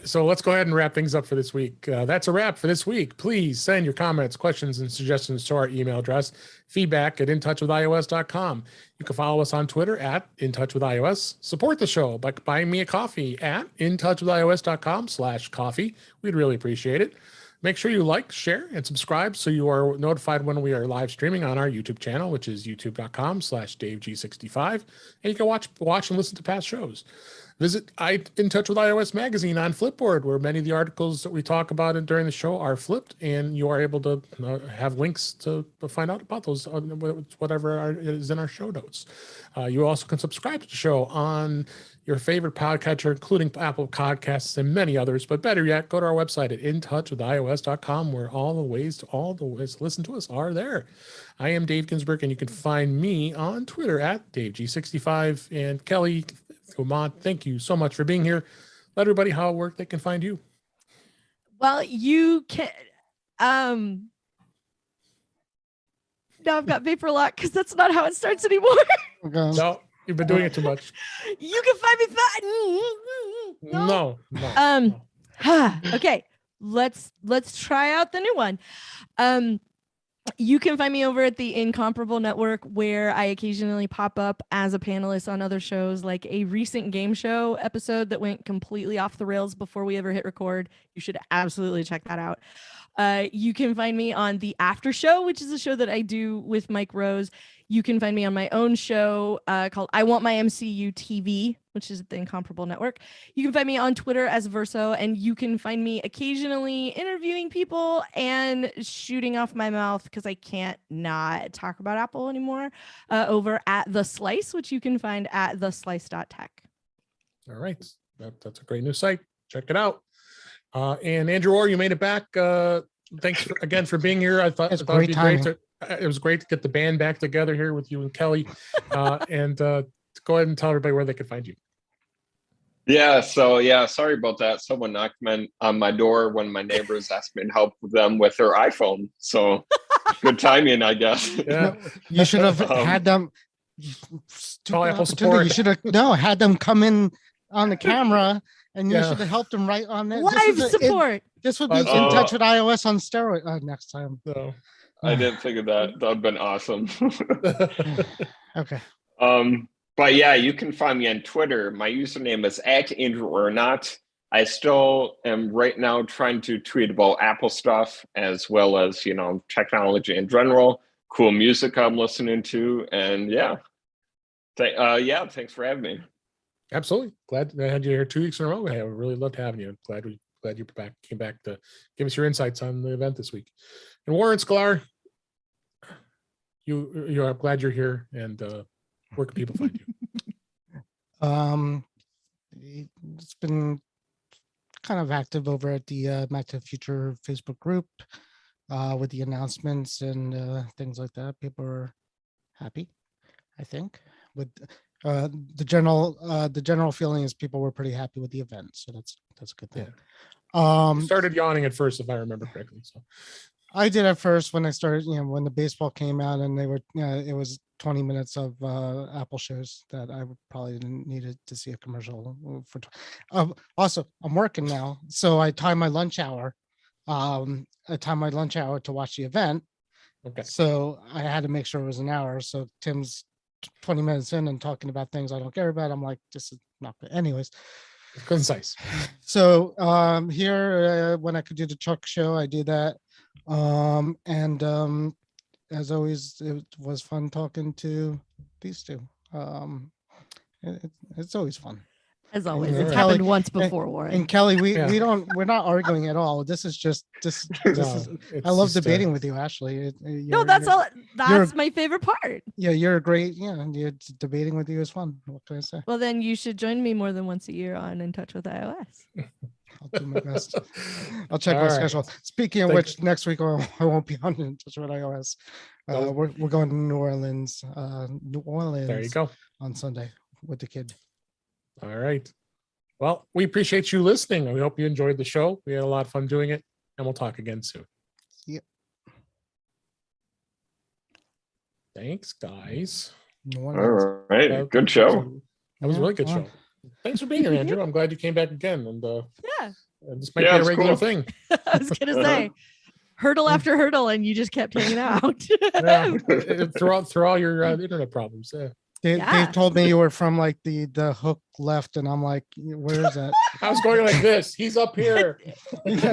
S3: So let's go ahead and wrap things up for this week. That's a wrap for this week. Please send your comments, questions, and suggestions to our email address, feedback@intouchwithios.com. You can follow us on Twitter @intouchwithios. Support the show by buying me a coffee at intouchwithios.com/coffee. We'd really appreciate it. Make sure you like, share, and subscribe so you are notified when we are live streaming on our YouTube channel, which is youtube.com/DaveG65. And you can watch and listen to past shows. Visit In Touch with iOS magazine on Flipboard, where many of the articles that we talk about during the show are flipped, and you are able to have links to find out about those, whatever is in our show notes. You also can subscribe to the show on your favorite podcatcher, including Apple Podcasts and many others. But better yet, go to our website at intouchwithios.com, where all the ways to listen to us are there. I am Dave Ginsburg, and you can find me on Twitter at DaveG65. And Kelly Gumont, thank you so much for being here. Let everybody how work they can find you.
S2: Well, you can. Now I've got paper lock because that's not how it starts anymore.
S3: No, you've been doing it too much.
S2: You can find me.
S3: No.
S2: Okay, let's try out the new one. You can find me over at the Incomparable Network, where I occasionally pop up as a panelist on other shows, like a recent game show episode that went completely off the rails before we ever hit record. You should absolutely check that out. You can find me on The After Show, which is a show that I do with Mike Rose. You can find me on my own show called I Want My MCU TV, which is the Incomparable Network. You can find me on Twitter as Verso, and you can find me occasionally interviewing people and shooting off my mouth because I can't not talk about Apple anymore over at The Slice, which you can find at theslice.tech.
S3: All right. That's a great new site. Check it out. And Andrew Orr, you made it back. Thanks again for being here. I thought it would be great it was great to get the band back together here with you and Kelly. And go ahead and tell everybody where they can find you.
S4: Yeah, sorry about that. Someone knocked on my door when my neighbors asked me to help them with their iPhone. So good timing, I guess.
S3: Yeah.
S1: You should have had them.
S3: Call Apple support.
S1: You should have had them come in on the camera, and you should have helped them right on there.
S2: Live support.
S1: This would be In Touch with iOS on steroid next time.
S3: So.
S4: I didn't think of that. That would have been awesome.
S1: Okay.
S4: But yeah, you can find me on Twitter. My username is @AndrewOrNot. I still am right now trying to tweet about Apple stuff, as well as, technology in general, cool music I'm listening to. And thanks for having me.
S3: Absolutely. Glad I had you here 2 weeks in a row. I really loved having you. Glad you came back to give us your insights on the event this week. And Warren Sklar, I'm glad you're here. And where can people find
S1: you? It's been kind of active over at the Mac to the Future Facebook group with the announcements and things like that. People are happy, I think. With the general feeling is people were pretty happy with the event, so that's a good thing.
S3: Yeah. Started yawning at first, if I remember correctly. So
S1: I did at first when I started, when the baseball came out and they were, it was 20 minutes of Apple shows that I probably needed to see a commercial for. Also, I'm working now, so I time my lunch hour a time my lunch hour to watch the event.
S3: Okay.
S1: So I had to make sure it was an hour. So Tim's 20 minutes in and talking about things I don't care about. I'm like, this is not good. Anyways.
S3: Concise.
S1: So here, when I could do the truck show, I do that. As always, it was fun talking to these two. It's always fun.
S2: As always,
S1: And
S2: it's
S1: Kelly-
S2: happened once before, Warren.
S1: And Kelly,
S3: Yeah.
S1: we're not arguing at all. This is just this
S3: No,
S1: is.
S3: it's
S1: I love
S3: just,
S1: debating with you, Ashley.
S2: No, that's all. That's my favorite part.
S1: Yeah, you're a great. Yeah, debating with you is fun. What can I say?
S2: Well, then you should join me more than once a year on In Touch with iOS.
S1: I'll do my best. I'll check my
S3: All right.
S1: schedule. Speaking of
S3: Thank
S1: which, next week I won't be on In Touch with iOS.
S3: No.
S1: We're going to New Orleans.
S3: There you go.
S1: On Sunday with the kid.
S3: All right. Well, we appreciate you listening, and we hope you enjoyed the show. We had a lot of fun doing it, and we'll talk again soon.
S1: Yep.
S3: Thanks, guys.
S1: New Orleans.
S4: All right. Good show.
S3: That was a
S1: Yeah,
S3: really good
S1: fun.
S3: show. Thanks for being here, Andrew. I'm glad you came back again, and
S2: Yeah,
S3: this might
S4: Yeah,
S3: be a
S4: it's
S3: regular
S4: cool.
S3: thing.
S2: I was gonna say hurdle after hurdle, and you just kept hanging out.
S3: Yeah, through all your internet problems. Yeah.
S1: They
S2: Yeah.
S1: told me you were from like the hook left, and I'm like, where is that?
S3: I was going like this. He's up here.
S1: He's
S2: He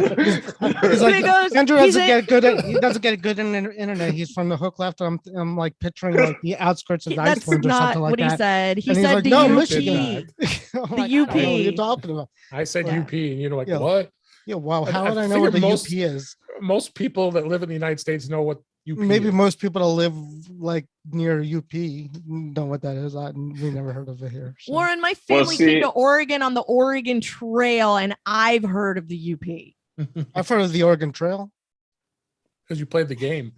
S1: like,
S2: goes,
S1: Andrew
S2: he's
S1: doesn't
S2: a-
S1: get good. He doesn't get good in internet. He's from the hook left. I'm like picturing like the outskirts of
S2: That's
S1: Iceland or
S2: not
S1: something like
S2: what he
S1: that.
S2: said. He
S1: And he's
S2: said
S1: like,
S2: the
S1: no,
S2: UP.
S1: Michigan. I'm
S2: The
S1: like, I don't know what you're
S2: UP.
S1: talking about.
S3: I said
S2: Yeah.
S3: UP, and you're like,
S1: Yeah.
S3: what?
S1: Yeah, wow.
S3: I-
S1: How
S3: I
S1: would I know where
S3: figured
S1: the
S3: most-
S1: UP is?
S3: Most people that live in the United States know what UP
S1: Maybe
S3: is.
S1: most people that live like near UP know what that is. We never heard of it here. So.
S2: Warren, my
S4: Well,
S2: family
S4: see-
S2: came to Oregon on the Oregon Trail, and I've heard of the UP.
S1: I've heard of the Oregon Trail.
S3: Because you played the game.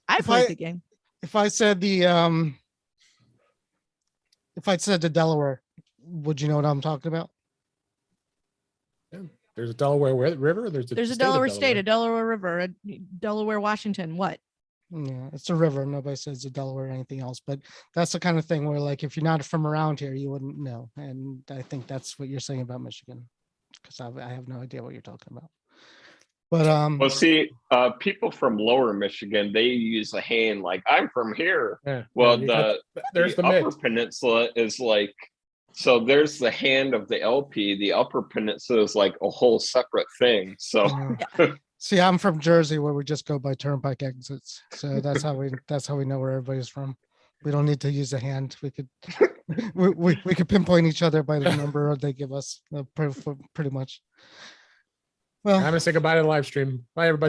S2: I
S1: If
S2: played
S1: I-
S2: the game.
S1: If I said the Delaware, would you know what I'm talking about?
S3: There's a Delaware River. There's
S2: There's a
S3: state of
S2: Delaware state, a Delaware River, a Delaware, Washington. What?
S1: Yeah, it's a river. Nobody says the Delaware or anything else, but that's the kind of thing where, like, if you're not from around here, you wouldn't know. And I think that's what you're saying about Michigan, because I have no idea what you're talking about. But
S4: Well, see, people from Lower Michigan, they use a hand like I'm from here.
S3: Yeah.
S4: Well,
S3: you got- there's the
S4: upper
S3: mitt.
S4: peninsula is like, so there's the hand of the LP. The upper peninsula is like a whole separate thing. So
S1: see, I'm from Jersey, where we just go by turnpike exits, so that's how we know where everybody's from. We don't need to use a hand. We could we could pinpoint each other by the number they give us, pretty much. Well,
S3: I'm gonna say goodbye to the live stream. Bye, everybody.